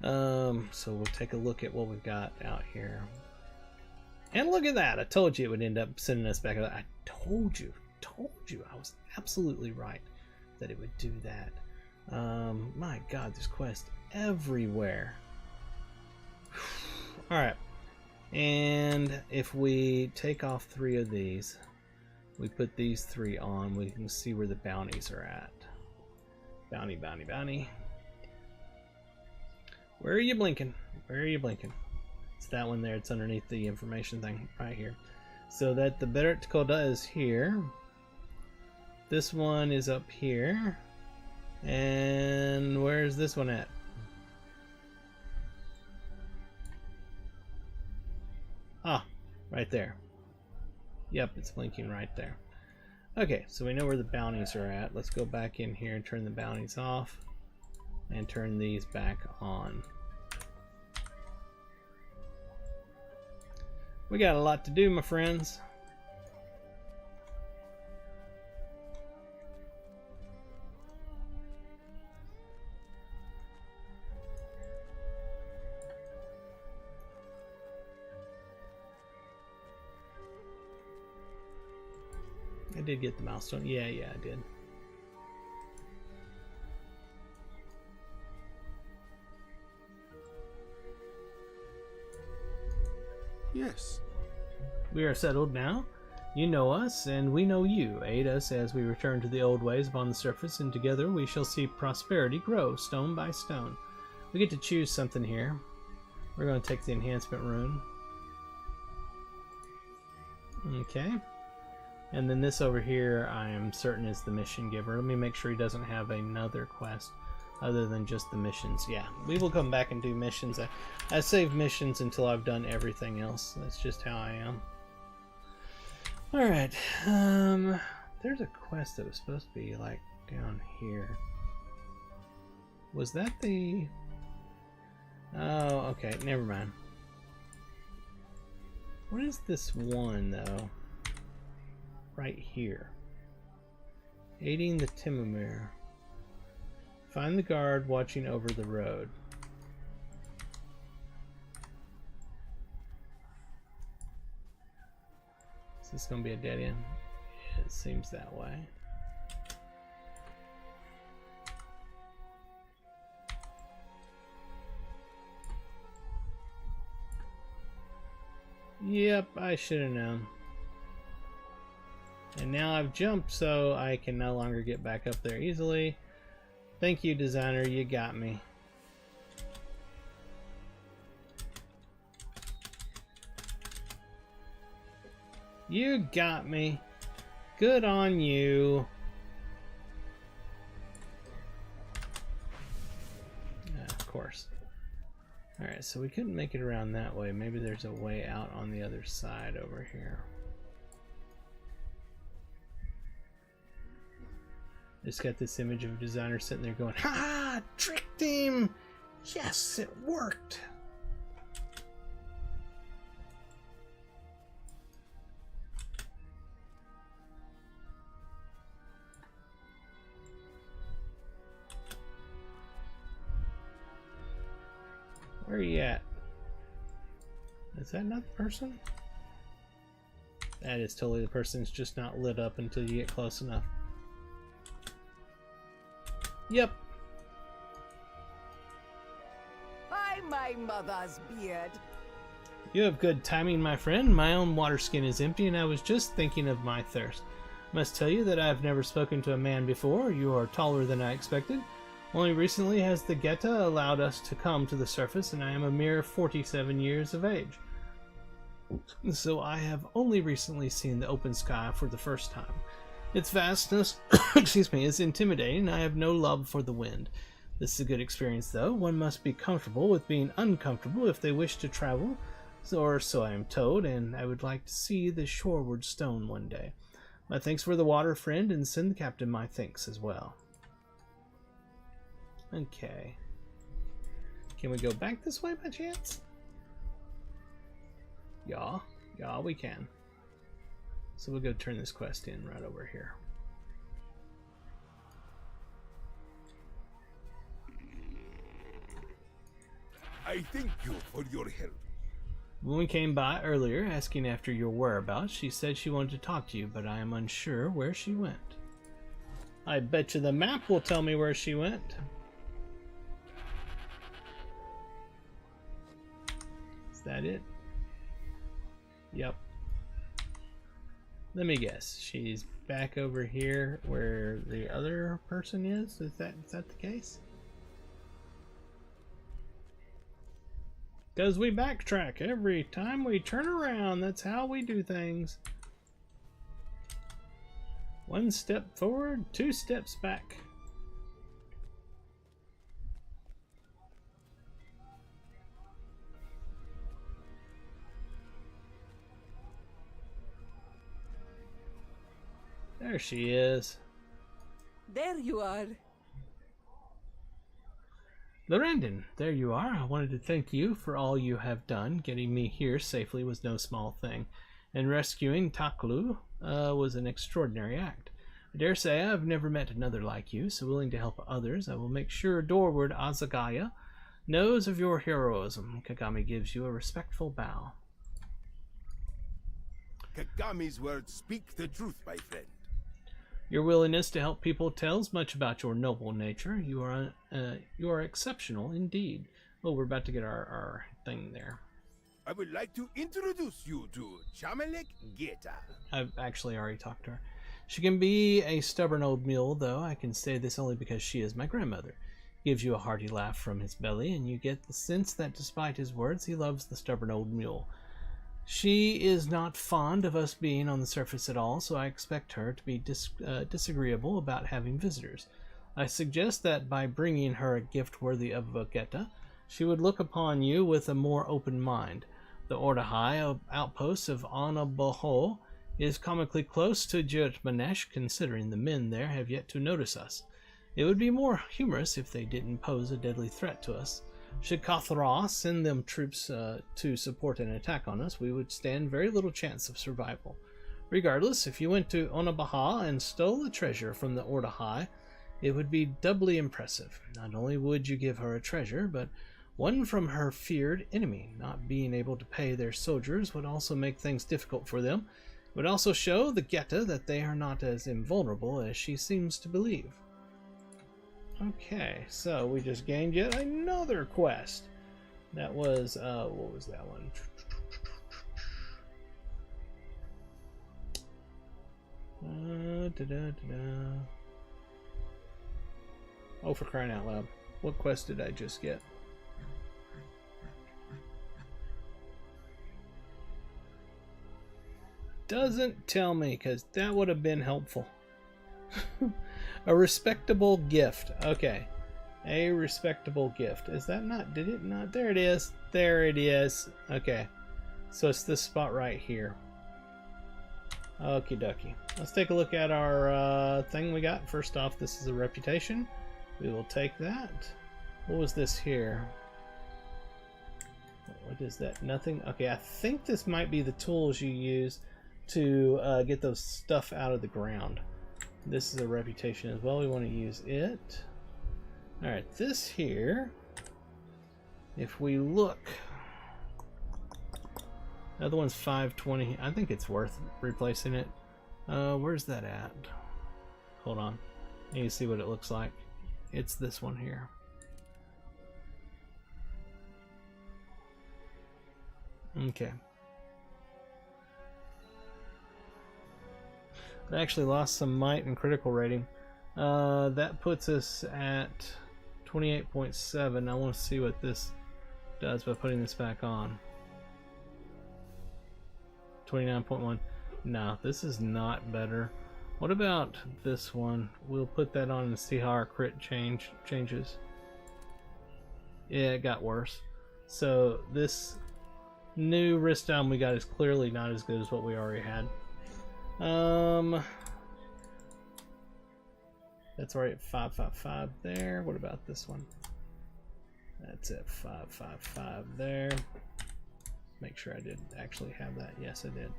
[SPEAKER 1] So we'll take a look at what we've got out here. And look at that! I told you it would end up sending us back. I told you. I was absolutely right that it would do that. My God, there's quests everywhere. Alright. And if we take off 3 of these, we put these 3 on, we can see where the bounties are at. Bounty, bounty, bounty. Where are you blinking? Where are you blinking? It's that one there. It's underneath the information thing right here. So that the Beret Koda is here. This one is up here. And where's this one at? Right there. Yep, it's blinking right there. Okay, so we know where the bounties are at. Let's go back in here and turn the bounties off and turn these back on. We got a lot to do, my friends. I did get the milestone. Yeah, I did.
[SPEAKER 4] Yes.
[SPEAKER 1] We are settled now. You know us, and we know you. Aid us as we return to the old ways upon the surface, and together we shall see prosperity grow stone by stone. We get to choose something here. We're going to take the enhancement rune. Okay. And then this over here, I am certain is the mission giver. Let me make sure he doesn't have another quest other than just the missions. Yeah, we will come back and do missions. I save missions until I've done everything else. That's just how I am. Alright, there's a quest that was supposed to be, like, down here. Was that the... Oh, okay, never mind. What is this one, though? Right here. Aiding the Timomir. Find the guard watching over the road. Is this going to be a dead end? Yeah, it seems that way. Yep, I should have known. And now I've jumped, so I can no longer get back up there easily. Thank you, designer, you got me. You got me. Good on you. Of course. Alright, so we couldn't make it around that way. Maybe there's a way out on the other side over here. Just got this image of a designer sitting there going, "Ha ha! Tricked him! Yes, it worked!" Where are you at? Is that not the person? That is totally the person. It's just not lit up until you get close enough. Yep.
[SPEAKER 2] By my mother's beard.
[SPEAKER 1] You have good timing, my friend. My own water skin is empty, and I was just thinking of my thirst. Must tell you that I have never spoken to a man before. You are taller than I expected. Only recently has the Geta allowed us to come to the surface, and I am a mere 47 years of age. So I have only recently seen the open sky for the first time. Its vastness, excuse me, is intimidating. I have no love for the wind. This is a good experience, though. One must be comfortable with being uncomfortable if they wish to travel, or so I am told, and I would like to see the shoreward stone one day. My thanks for the water, friend, and send the captain my thanks as well. Okay. Can we go back this way by chance? Yeah, we can. So we'll go turn this quest in right over here.
[SPEAKER 4] I thank you for your help.
[SPEAKER 1] When we came by earlier asking after your whereabouts, she said she wanted to talk to you, but I am unsure where she went. I bet you the map will tell me where she went. Is that it? Yep. Let me guess. She's back over here where the other person is? Is that the case? Because we backtrack every time we turn around. That's how we do things. One step forward, two steps back. There she is.
[SPEAKER 2] There you are.
[SPEAKER 1] Lorandon, there you are. I wanted to thank you for all you have done. Getting me here safely was no small thing, and rescuing Taklu was an extraordinary act. I dare say I have never met another like you, so willing to help others. I will make sure Dorward Azagaya knows of your heroism. Kagami gives you a respectful bow.
[SPEAKER 4] Kagami's words speak the truth, my friend.
[SPEAKER 1] Your willingness to help people tells much about your noble nature. You are exceptional indeed. Oh, we're about to get our thing there.
[SPEAKER 4] I would like to introduce you to Chamelek Geta.
[SPEAKER 1] I've actually already talked to her. She can be a stubborn old mule, though. I can say this only because she is my grandmother. Gives you a hearty laugh from his belly, and you get the sense that despite his words, he loves the stubborn old mule. She is not fond of us being on the surface at all, so I expect her to be disagreeable about having visitors. I suggest that by bringing her a gift worthy of Vegeta, she would look upon you with a more open mind. The Ordahai outpost of Anabaho is comically close to Jirat, considering the men there have yet to notice us. It would be more humorous if they didn't pose a deadly threat to us. Should Kathra send them troops to support an attack on us, we would stand very little chance of survival. Regardless, if you went to Onabaha and stole the treasure from the Ordahai, it would be doubly impressive. Not only would you give her a treasure, but one from her feared enemy. Not being able to pay their soldiers would also make things difficult for them. It would also show the Geta that they are not as invulnerable as she seems to believe. Okay, so we just gained yet another quest. That was, what was that one? Oh, for crying out loud. What quest did I just get? Doesn't tell me, because that would have been helpful. A respectable gift. Okay. A respectable gift. Is that not... Did it not? There it is. There it is. Okay. So it's this spot right here. Okie dokie. Let's take a look at our thing we got. First off, this is a reputation. We will take that. What was this here? What is that? Nothing? Okay, I think this might be the tools you use to get those stuff out of the ground. This is a reputation as well. We want to use it. Alright, this here, if we look, the other one's 520. I think it's worth replacing it. Where's that at? Hold on. You can see what it looks like. It's this one here. Okay. I actually lost some might and critical rating. That puts us at 28.7. I want to see what this does by putting this back on. 29.1. No, this is not better. What about this one? We'll put that on and see how our crit changes. Yeah, it got worse. So this new wrist down we got is clearly not as good as what we already had. That's right at 555 there. What about this one? That's at 555 there. Make sure I did actually have that. Yes, I did.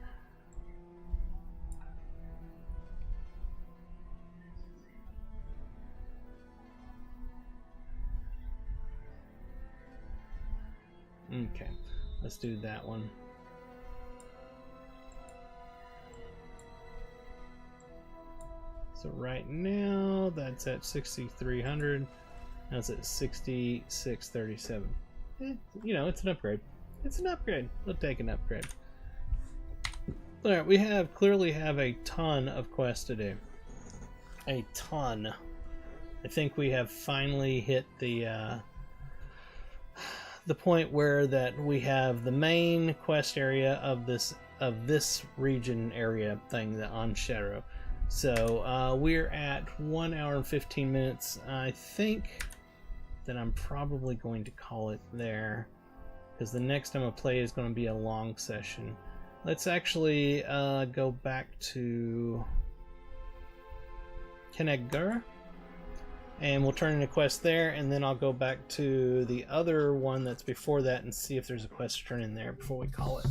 [SPEAKER 1] Okay, let's do that one. So right now that's at 6,300. That's at 6,637. You know, it's an upgrade. It's an upgrade. We'll take an upgrade. Alright, we clearly have a ton of quests to do. A ton. I think we have finally hit the point where that we have the main quest area of this region area thing, the Anshero. So we're at 1 hour and 15 minutes. I think that I'm probably going to call it there, because the next time I play is going to be a long session. Let's actually go back to Kenegger. And we'll turn in a quest there, and then I'll go back to the other one that's before that and see if there's a quest to turn in there before we call it.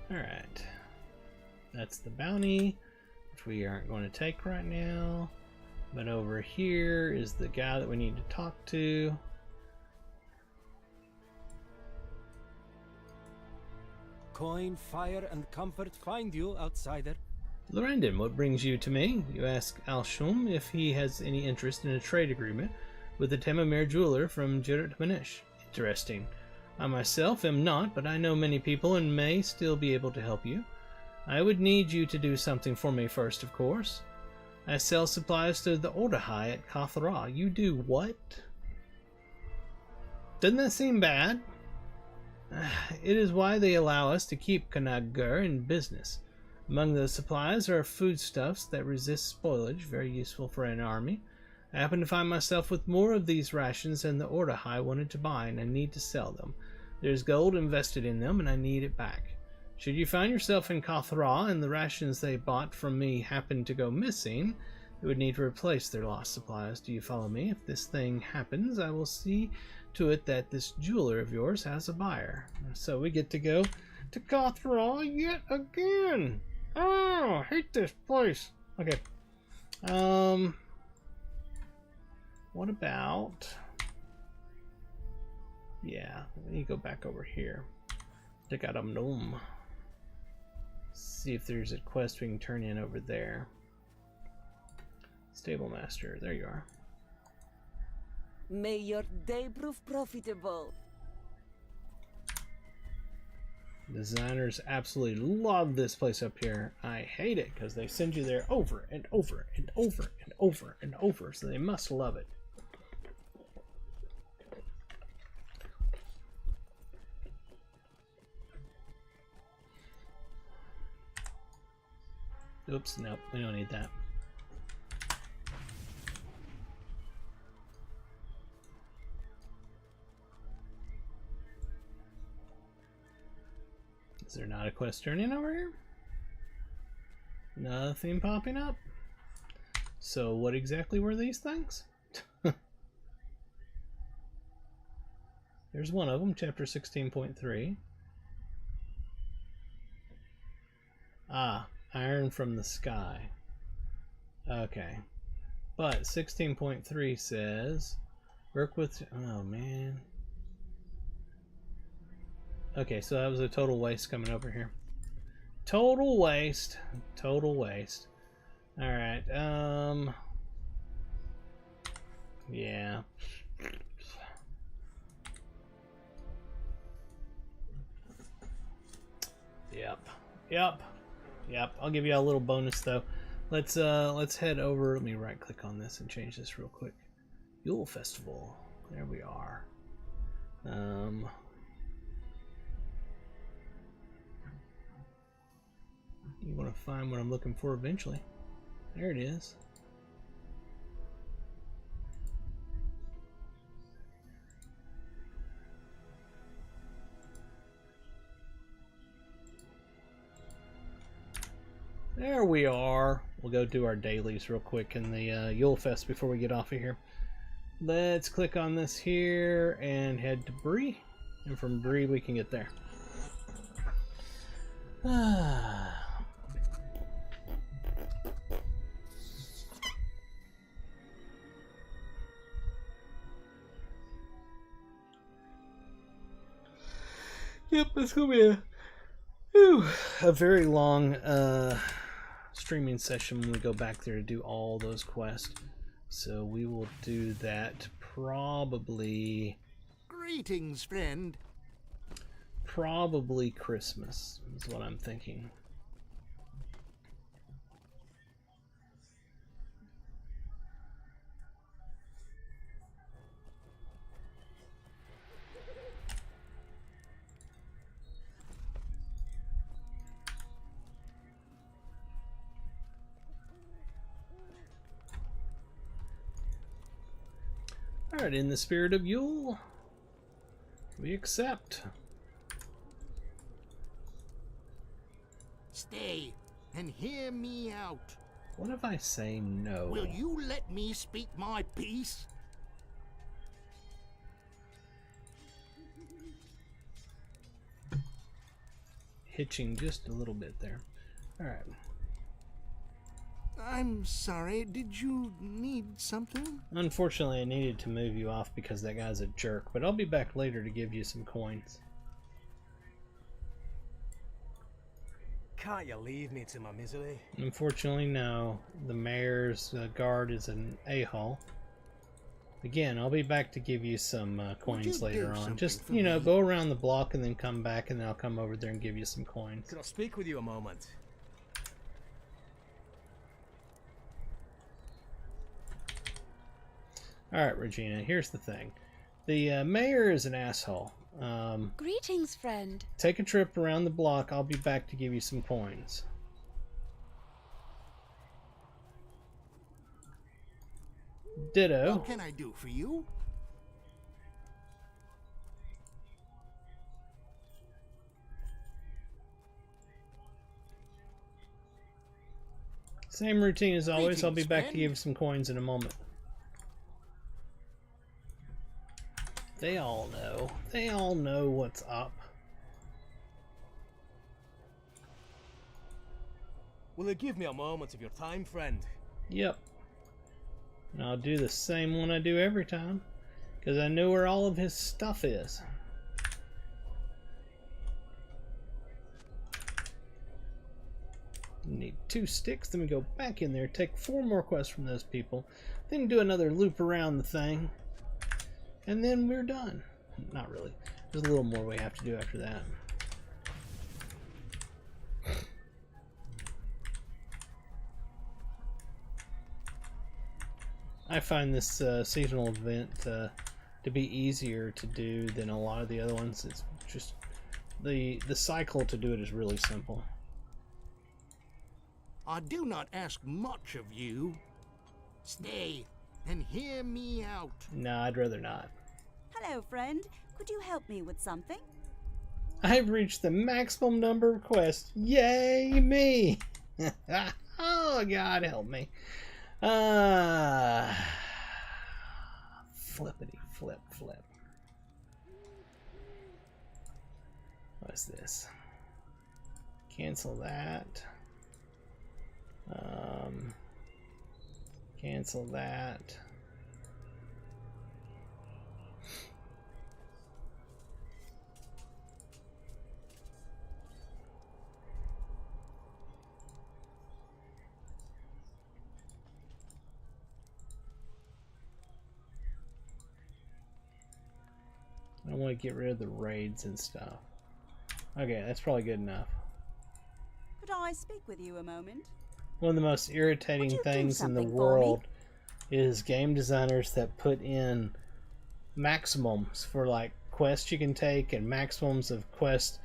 [SPEAKER 1] Alright. That's the bounty, which we aren't going to take right now. But over here is the guy that we need to talk to.
[SPEAKER 3] Coin, fire, and comfort find you, outsider.
[SPEAKER 1] Lorendon, what brings you to me? You ask Alshum if he has any interest in a trade agreement with the Temamir jeweler from Jirat Manish. Interesting. I myself am not, but I know many people and may still be able to help you. I would need you to do something for me first, of course. I sell supplies to the Ordahai at Kathra. You do what? Doesn't that seem bad? It is why they allow us to keep Kanagur in business. Among those supplies are foodstuffs that resist spoilage, very useful for an army. I happen to find myself with more of these rations than the Ordahai wanted to buy, and I need to sell them. There's gold invested in them, and I need it back. Should you find yourself in Kathra and the rations they bought from me happen to go missing, they would need to replace their lost supplies. Do you follow me? If this thing happens, I will see to it that this jeweler of yours has a buyer. So we get to go to Kathra yet again. Oh, I hate this place. Okay. What about... Yeah, let me go back over here. Check out Gnome. See if there's a quest we can turn in over there. Stable Master, there you are.
[SPEAKER 2] May your day prove profitable.
[SPEAKER 1] Designers absolutely love this place up here. I hate it because they send you there over and over and over and over and over, so they must love it. Oops, nope, we don't need that. Is there not a quest turning over here? Nothing popping up? So what exactly were these things? There's one of them, chapter 16.3. Ah, iron from the sky. Okay. But 16.3 says, work with... Oh, man. Okay, so that was a total waste coming over here. Total waste. Total waste. Alright, yeah. Yep. I'll give you a little bonus though. Let's head over. Let me right click on this and change this real quick. Yule Festival. There we are. You want to find what I'm looking for eventually. There it is. There we are. We'll go do our dailies real quick in the Yule Fest before we get off of here. Let's click on this here and head to Bree. And from Bree we can get there. Yep, it's gonna be a very long streaming session when we go back there to do all those quests. So we will do that probably...
[SPEAKER 4] Greetings, friend.
[SPEAKER 1] Probably Christmas is what I'm thinking. Alright, in the spirit of Yule, We accept.
[SPEAKER 7] Stay and hear me out.
[SPEAKER 1] What if I say no?
[SPEAKER 7] Will you let me speak my piece?
[SPEAKER 1] Hitching just a little bit there. Alright.
[SPEAKER 7] I'm sorry, did you need something?
[SPEAKER 1] Unfortunately, I needed to move you off because that guy's a jerk, but I'll be back later to give you some coins.
[SPEAKER 8] Can't you leave me to my misery?
[SPEAKER 1] Unfortunately, no. The mayor's guard is an a-hole. Again, I'll be back to give you some coins later on. Just, you know, go around the block and then come back, and then I'll come over there and give you some coins.
[SPEAKER 8] Could I speak with you a moment?
[SPEAKER 1] Alright, Regina, here's the thing. The mayor is an asshole.
[SPEAKER 9] Greetings, friend.
[SPEAKER 1] Take a trip around the block. I'll be back to give you some coins. Ditto.
[SPEAKER 7] What can I do for you?
[SPEAKER 1] Same routine as always. I'll be
[SPEAKER 7] Greetings,
[SPEAKER 1] back to
[SPEAKER 7] friend.
[SPEAKER 1] give you some coins in a moment. They all know. They all know what's up.
[SPEAKER 8] Will you give me a moment of your time, friend?
[SPEAKER 1] Yep. And I'll do the same one I do every time, because I know where all of his stuff is. Need 2 sticks, then we go back in there, take 4 more quests from those people, then do another loop around the thing, and then we're done. Not really. There's a little more we have to do after that. I find this seasonal event to be easier to do than a lot of the other ones. It's just the cycle to do it is really simple.
[SPEAKER 7] I do not ask much of you. Stay and hear me out.
[SPEAKER 1] No, I'd rather not.
[SPEAKER 9] Hello, friend. Could you help me with something?
[SPEAKER 1] I've reached the maximum number of quests. Yay me! Oh, God help me. Flippity flip flip. What's this? Cancel that. Cancel that. I want to get rid of the raids and stuff. Okay, that's probably good enough.
[SPEAKER 9] Could I speak with you a moment?
[SPEAKER 1] One of the most irritating
[SPEAKER 9] Would you do
[SPEAKER 1] things in the
[SPEAKER 9] something for me?
[SPEAKER 1] world is game designers that put in maximums for like quests you can take and maximums of quests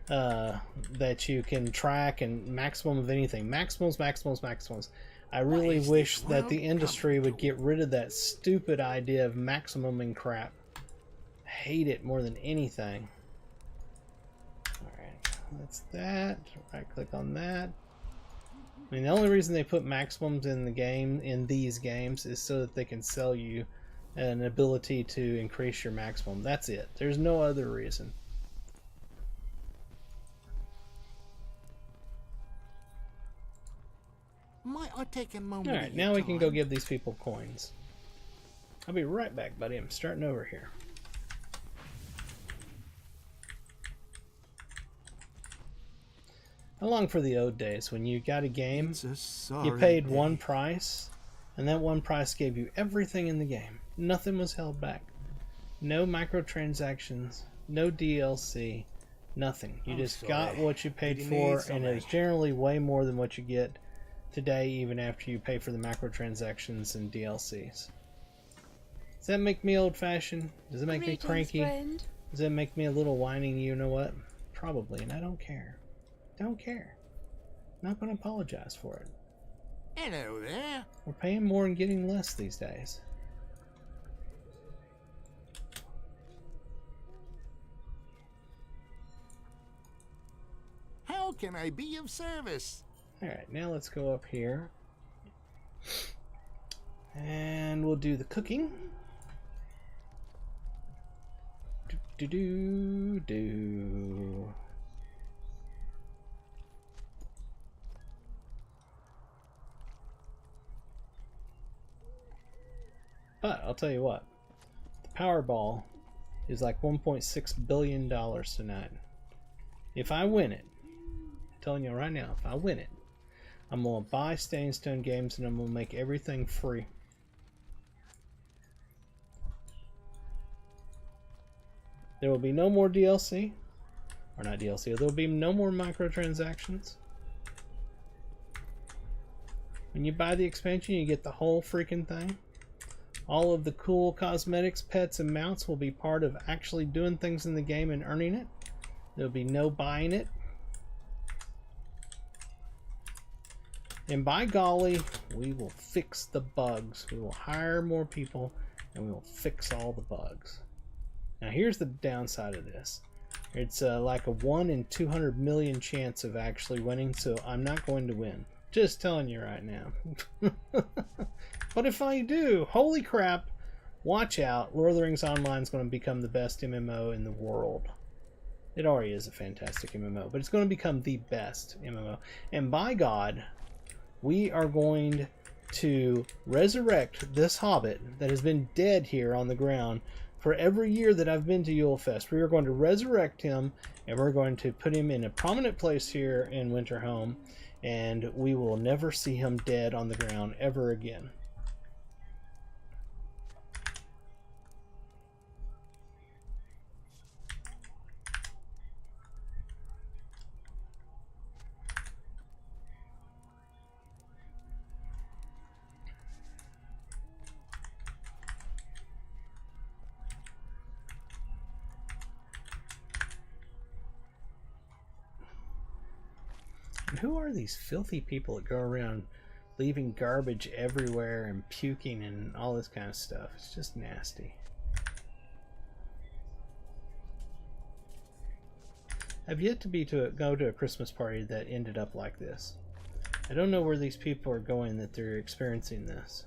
[SPEAKER 1] that you can track and maximum of anything. Maximums, maximums, maximums. I really
[SPEAKER 7] is
[SPEAKER 1] wish
[SPEAKER 7] this
[SPEAKER 1] that the
[SPEAKER 7] world
[SPEAKER 1] industry
[SPEAKER 7] coming
[SPEAKER 1] would
[SPEAKER 7] to?
[SPEAKER 1] get rid of that stupid idea of maximuming crap. I hate it more than anything. Alright, that's that. Right click on that. I mean, the only reason they put maximums in the game, in these games, is so that they can sell you an ability to increase your maximum. That's it. There's no other reason.
[SPEAKER 7] Might I take a moment?
[SPEAKER 1] Alright,
[SPEAKER 7] of your
[SPEAKER 1] now we can go
[SPEAKER 7] time?
[SPEAKER 1] give these people coins. I'll be right back, buddy. I'm starting over here. How long for the old days when you got a game,
[SPEAKER 7] It's a sorry
[SPEAKER 1] you paid
[SPEAKER 7] day.
[SPEAKER 1] one price, and that one price gave you everything in the game. Nothing was held back. No microtransactions, no DLC, nothing. You
[SPEAKER 8] I'm
[SPEAKER 1] just got
[SPEAKER 8] sorry.
[SPEAKER 1] what you paid
[SPEAKER 8] Did you
[SPEAKER 1] for,
[SPEAKER 8] need
[SPEAKER 1] and it was
[SPEAKER 8] something?
[SPEAKER 1] generally way more than what you get today, even after you pay for the microtransactions and DLCs. Does that make me old-fashioned? Does it make me
[SPEAKER 9] Greetings,
[SPEAKER 1] cranky?
[SPEAKER 9] friend.
[SPEAKER 1] Does that make me a little whining, you know what? Probably, and I don't care. Don't care. Not going to apologize for it.
[SPEAKER 7] Hello there.
[SPEAKER 1] We're paying more and getting less these days.
[SPEAKER 7] can I be of service?
[SPEAKER 1] Alright, now let's go up here. And we'll do the cooking. Do. But I'll tell you what, the Powerball is like $1.6 billion tonight. If I win it, I'm telling you right now, if I win it, I'm going to buy Stone Games and I'm going to make everything free. There will be no more DLC. Or not DLC, there will be no more microtransactions. When you buy the expansion, you get the whole freaking thing. All of the cool cosmetics, pets, and mounts will be part of actually doing things in the game and earning it. There'll be no buying it. And by golly, we will fix the bugs. We will hire more people and we will fix all the bugs. Now here's the downside of this. It's like a 1 in 200 million chance of actually winning, so I'm not going to win. Just telling you right now. But if I do, holy crap, watch out. Lord of the Rings Online is going to become the best MMO in the world. It already is a fantastic MMO, but it's going to become the best MMO. And by God, we are going to resurrect this hobbit that has been dead here on the ground for every year that I've been to Yulefest. We are going to resurrect him, and we're going to put him in a prominent place here in Winterhome, and we will never see him dead on the ground ever again. And who are these filthy people that go around leaving garbage everywhere and puking and all this kind of stuff? It's just nasty. I've yet to go to a Christmas party that ended up like this. I don't know where these people are going that they're experiencing this.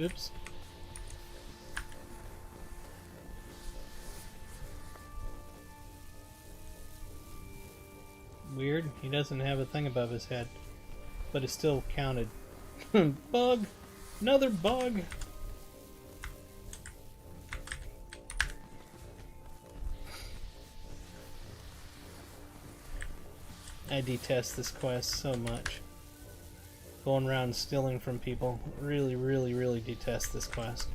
[SPEAKER 1] Oops. Weird. He doesn't have a thing above his head, but it's still counted. Bug! Another bug! I detest this quest so much. Going around stealing from people. Really, really, really detest this quest.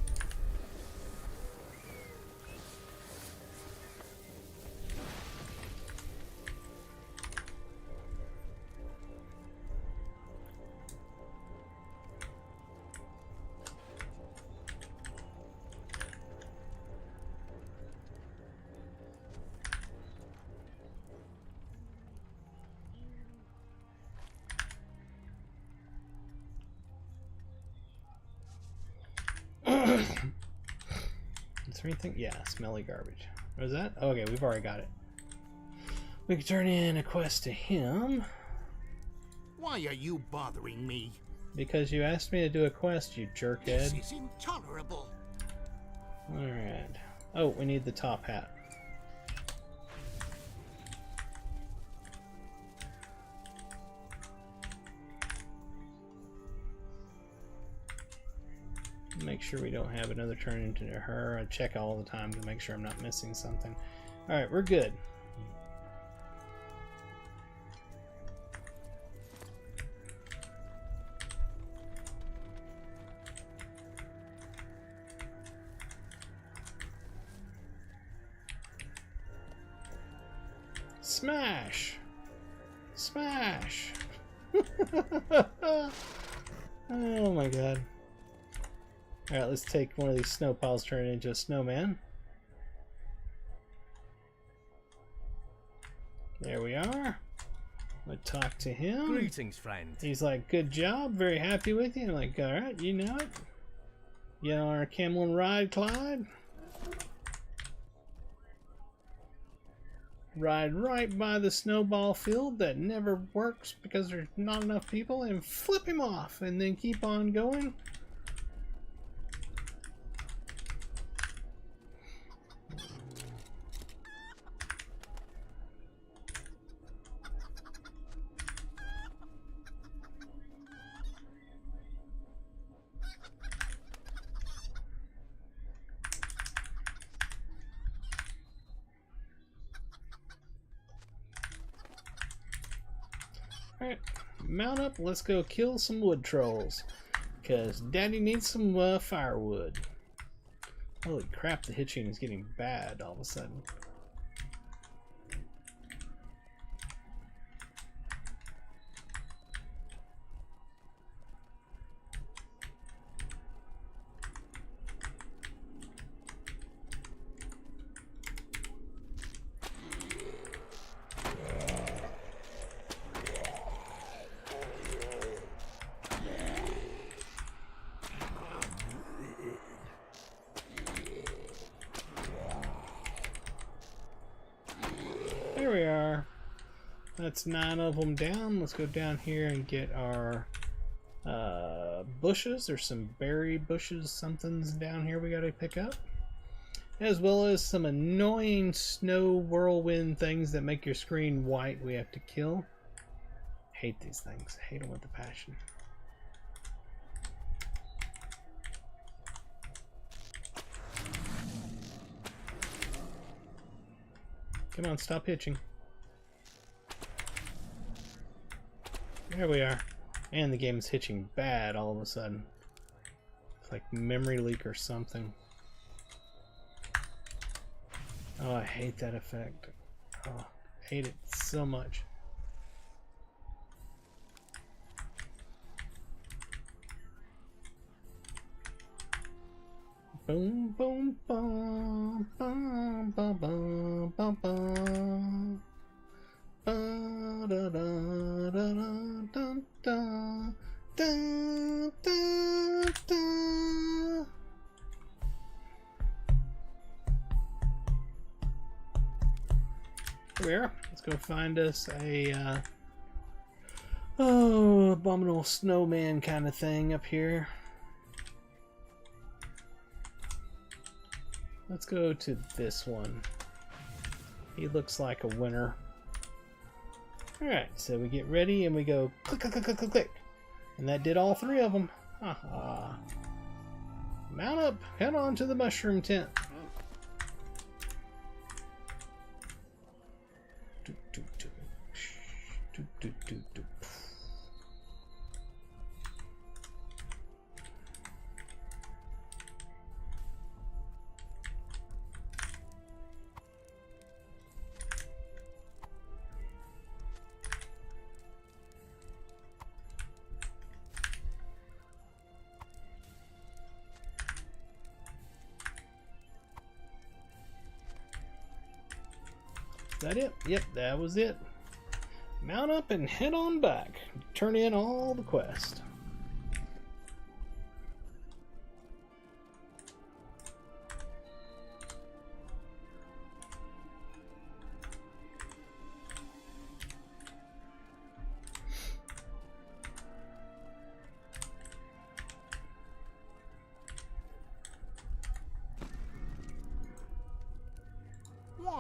[SPEAKER 1] Is there anything? Yeah, smelly garbage. What is that? Oh, okay, we've already got it. We can turn in a quest to him.
[SPEAKER 7] Why are you bothering me?
[SPEAKER 1] Because you asked me to do a quest, you jerkhead.
[SPEAKER 7] This is intolerable.
[SPEAKER 1] Alright. Oh, we need the top hat. Make sure we don't have another turn into her. I check all the time to make sure I'm not missing something. Alright, we're good. Smash! Smash! Oh my god. Alright, let's take one of these snow piles, turn it into a snowman. There we are. I talk to him.
[SPEAKER 8] Greetings, friend.
[SPEAKER 1] He's like, good job, very happy with you. I'm like, alright, you know it. You know our camel and ride, Clyde? Ride right by the snowball field that never works because there's not enough people and flip him off and then keep on going. Alright, mount up, let's go kill some wood trolls. Because Daddy needs some firewood. Holy crap, the hitching is getting bad all of a sudden. There we are. That's 9 of them down. Let's go down here and get our bushes. There's some berry bushes, something's down here we gotta pick up. As well as some annoying snow whirlwind things that make your screen white we have to kill. Hate these things. Hate them with a passion. Come on, stop hitching. There we are. And the game's hitching bad all of a sudden. It's like memory leak or something. Oh, I hate that effect. Oh, I hate it so much. Boom, boom, boom, boom, boom, boom, boom, boom. Ba, da, da, da, da, da, da, da, da. Here we are. Let's go find us a abominable snowman kind of thing up here. Let's go to this one. He looks like a winner. Alright, so we get ready and we go click, click, click, click, click, click. And that did all 3 of them. Haha. Mount up, head on to the mushroom tent. Do, do, do. Do, do, do, do. Is that it? Yep, that was it. Mount up and head on back. Turn in all the quests.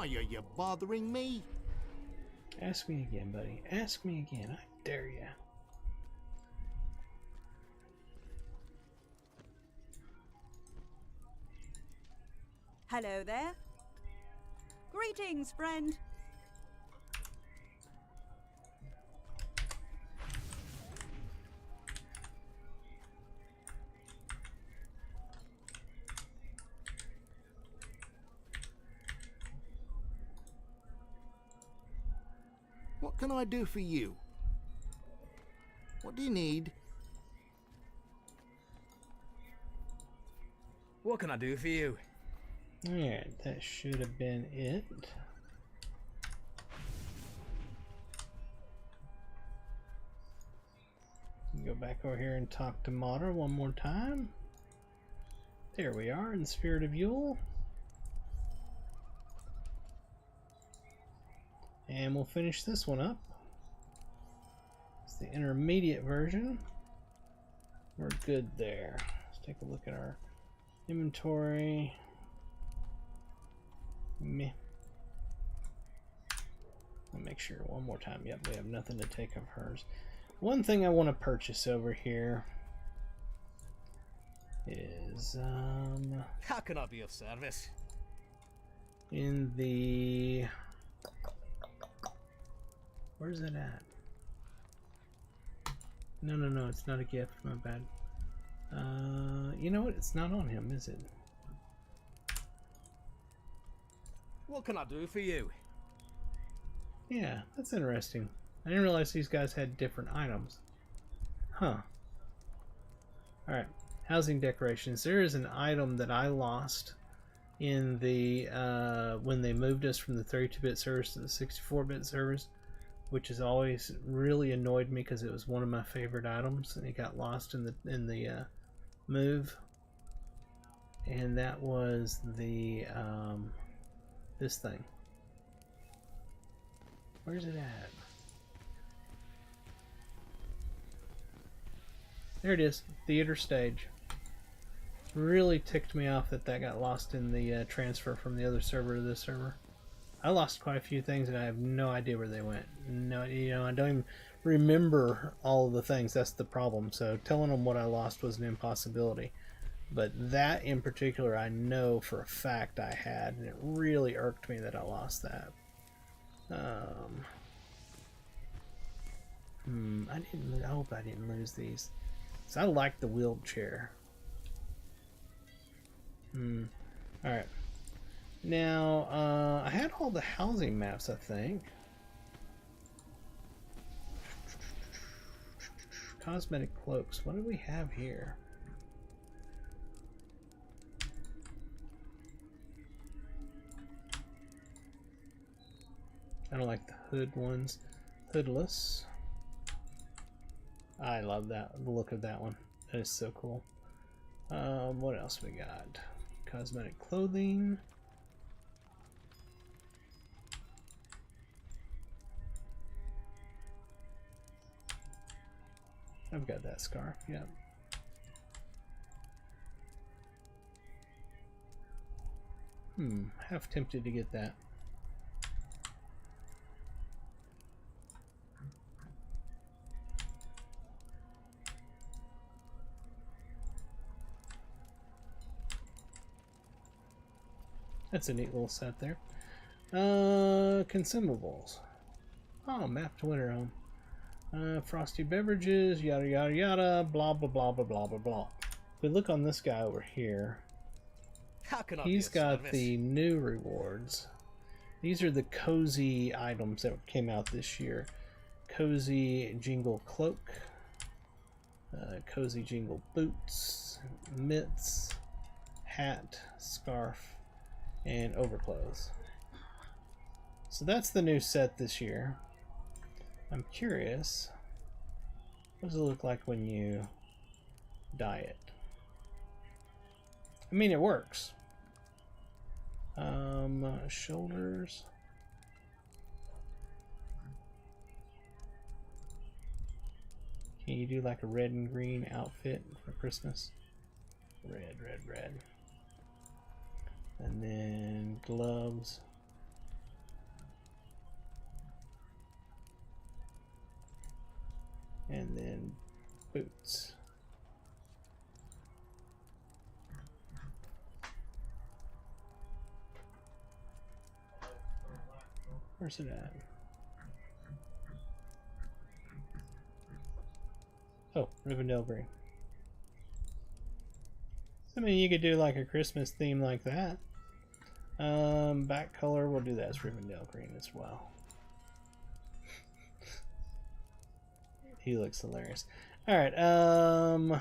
[SPEAKER 7] Why are you bothering me?
[SPEAKER 1] Ask me again, buddy. Ask me again. I dare you.
[SPEAKER 9] Hello there. Greetings, friend.
[SPEAKER 7] What can I do for you? What do you need?
[SPEAKER 8] What can I do for you?
[SPEAKER 1] Alright, that should have been it. Go back over here and talk to Mater one more time. There we are, in the Spirit of Yule. And we'll finish this one up. It's the intermediate version. We're good there. Let's take a look at our inventory. Meh. I'll make sure one more time. Yep, we have nothing to take of hers. One thing I want to purchase over here is
[SPEAKER 8] How can I be of service?
[SPEAKER 1] in the, where's it at? No, it's not a gift, my bad. You know what? It's not on him, is it?
[SPEAKER 8] What can I do for you?
[SPEAKER 1] Yeah, that's interesting. I didn't realize these guys had different items. Huh. Alright, housing decorations. There is an item that I lost in the, when they moved us from the 32-bit service to the 64-bit service, which has always really annoyed me because it was one of my favorite items, and it got lost in the move. And that was the, this thing. Where's it at? There it is, theater stage. Really ticked me off that that got lost in the transfer from the other server to this server. I lost quite a few things and I have no idea where they went. No, you know, I don't even remember all of the things. That's the problem. So telling them what I lost was an impossibility. But that in particular, I know for a fact I had, and it really irked me that I lost that. I hope I didn't lose these. So I like the wheelchair. Alright. Now, I had all the housing maps, I think. Cosmetic cloaks. What do we have here? I don't like the hood ones. Hoodless. I love that, the look of that one. That is so cool. What else we got? Cosmetic clothing. I've got that scarf, yep. Half tempted to get that. That's a neat little set there. Consumables. Oh, map to winter home. Frosty beverages, yada yada yada, blah blah blah blah blah blah blah. If we look on this guy over here,
[SPEAKER 8] How can I
[SPEAKER 1] he's
[SPEAKER 8] be of
[SPEAKER 1] got
[SPEAKER 8] service?
[SPEAKER 1] the new rewards. These are the cozy items that came out this year. Cozy jingle cloak, cozy jingle boots, mitts, hat, scarf, and overclothes. So that's the new set this year. I'm curious, what does it look like when you dye it? I mean, it works. Shoulders. Can you do like a red and green outfit for Christmas? Red, red, red. And then gloves. And then boots. Where's it at? Oh, Rivendell Green. I mean, you could do like a Christmas theme like that. Back color, we'll do that as Rivendell Green as well. He looks hilarious. Alright, the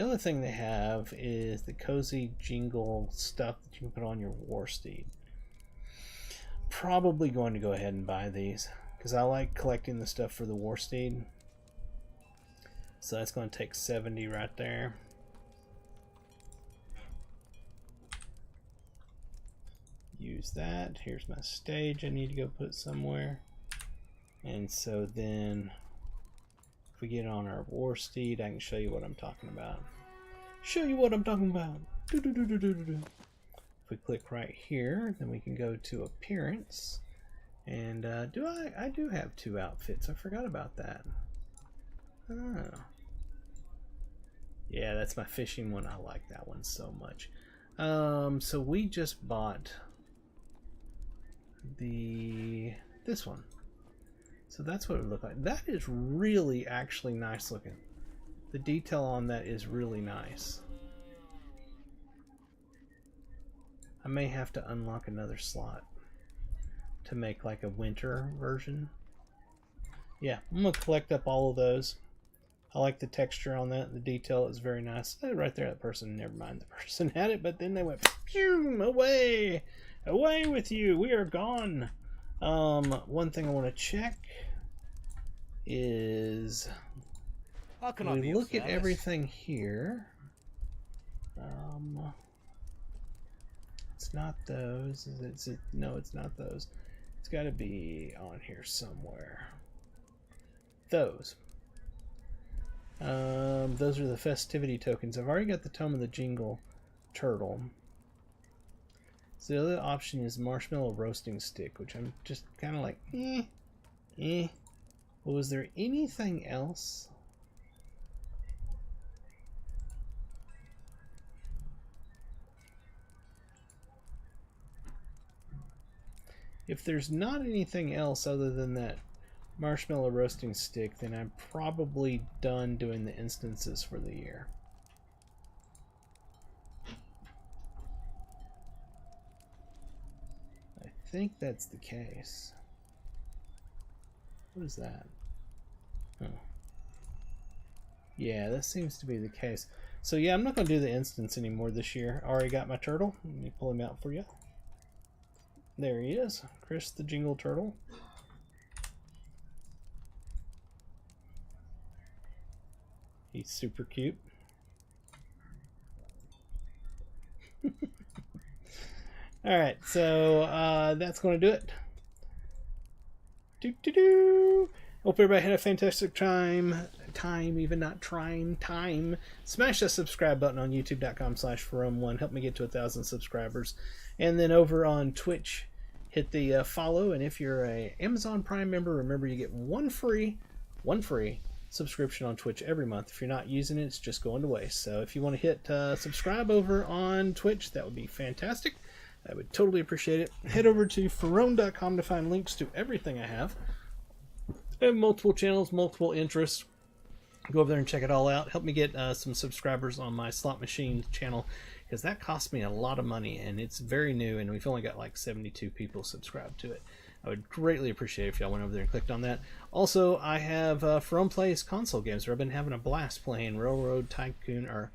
[SPEAKER 1] other thing they have is the cozy jingle stuff that you can put on your war steed. Probably going to go ahead and buy these because I like collecting the stuff for the war steed. So that's going to take 70 right there. Use that. Here's my stage I need to go put somewhere. And so then if we get on our war steed, I can show you what I'm talking about. Show you what I'm talking about. If we click right here, then we can go to appearance. And I do have 2 outfits. I forgot about that. Oh. Yeah, that's my fishing one. I like that one so much. So we just bought this one. So that's what it would look like. That is really actually nice looking. The detail on that is really nice. I may have to unlock another slot to make like a winter version. Yeah, I'm gonna collect up all of those. I like the texture on that. The detail is very nice. Right there, that person, never mind, the person had it, but then they went phew, away. Away with you. We are gone. One thing I want to check is we look at everything here. It's not those. Is it? No, it's not those. It's got to be on here somewhere. Those. Those are the festivity tokens. I've already got the Tome of the Jingle Turtle. So the other option is Marshmallow Roasting Stick, which I'm just kind of like, Well, was there anything else? If there's not anything else other than that Marshmallow Roasting Stick, then I'm probably done doing the instances for the year. I think that's the case. What is that? Oh. Yeah, that seems to be the case. So yeah, I'm not going to do the instance anymore this year. I already got my turtle. Let me pull him out for you. There he is, Chris the Jingle Turtle. He's super cute. Alright, so that's going to do it. Hope everybody had a fantastic time. Even not trying time. Smash that subscribe button on youtube.com/Ferome1. Help me get to 1,000 subscribers. And then over on Twitch, hit the follow. And if you're a Amazon Prime member, remember you get one free subscription on Twitch every month. If you're not using it, it's just going to waste. So if you want to hit subscribe over on Twitch, that would be fantastic. I would totally appreciate it. Head over to Ferome.com to find links to everything I have. I have multiple channels, multiple interests. Go over there and check it all out. Help me get some subscribers on my slot machine channel, because that cost me a lot of money and it's very new and we've only got like 72 people subscribed to it. I would greatly appreciate it if y'all went over there and clicked on that. Also, I have Ferome Plays console games where I've been having a blast playing Roller Coaster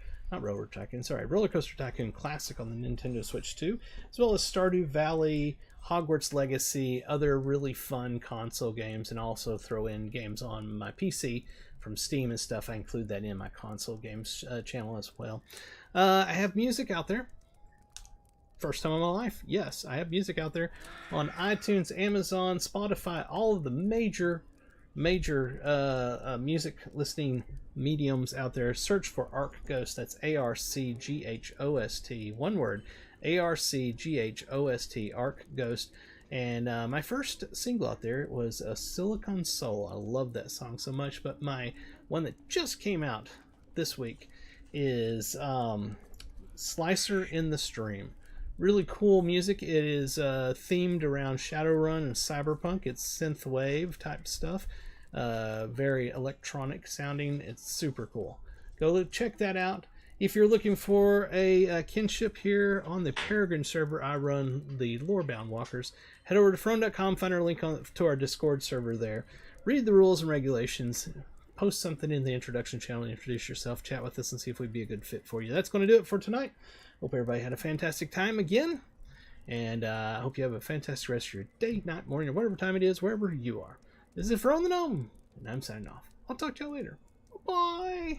[SPEAKER 1] Tycoon Classic on the Nintendo Switch 2, as well as Stardew Valley, Hogwarts Legacy, other really fun console games, and also throw in games on my PC from Steam and stuff. I include that in my console games channel as well. I have music out there. First time in my life, yes, I have music out there on iTunes, Amazon, Spotify, all of the major music listening mediums out there. Search for Arc Ghost. That's ARCGHOST, one word, ARCGHOST, Arc Ghost. And my first single out there was a Silicon Soul. I love that song so much. But my one that just came out this week is Slicer in the Stream. Really cool music. It is themed around Shadowrun and cyberpunk. It's synthwave type stuff. Very electronic sounding. It's super cool. Go check that out. If you're looking for a kinship here on the Peregrine server, I run the Lorebound Walkers. Head over to Frone.com, find our link to our Discord server there. Read the rules and regulations. Post something in the introduction channel, introduce yourself, chat with us, and see if we'd be a good fit for you. That's going to do it for tonight. Hope everybody had a fantastic time again. And I hope you have a fantastic rest of your day, night, morning, or whatever time it is, wherever you are. This is Frone the Gnome, and I'm signing off. I'll talk to you later. Bye!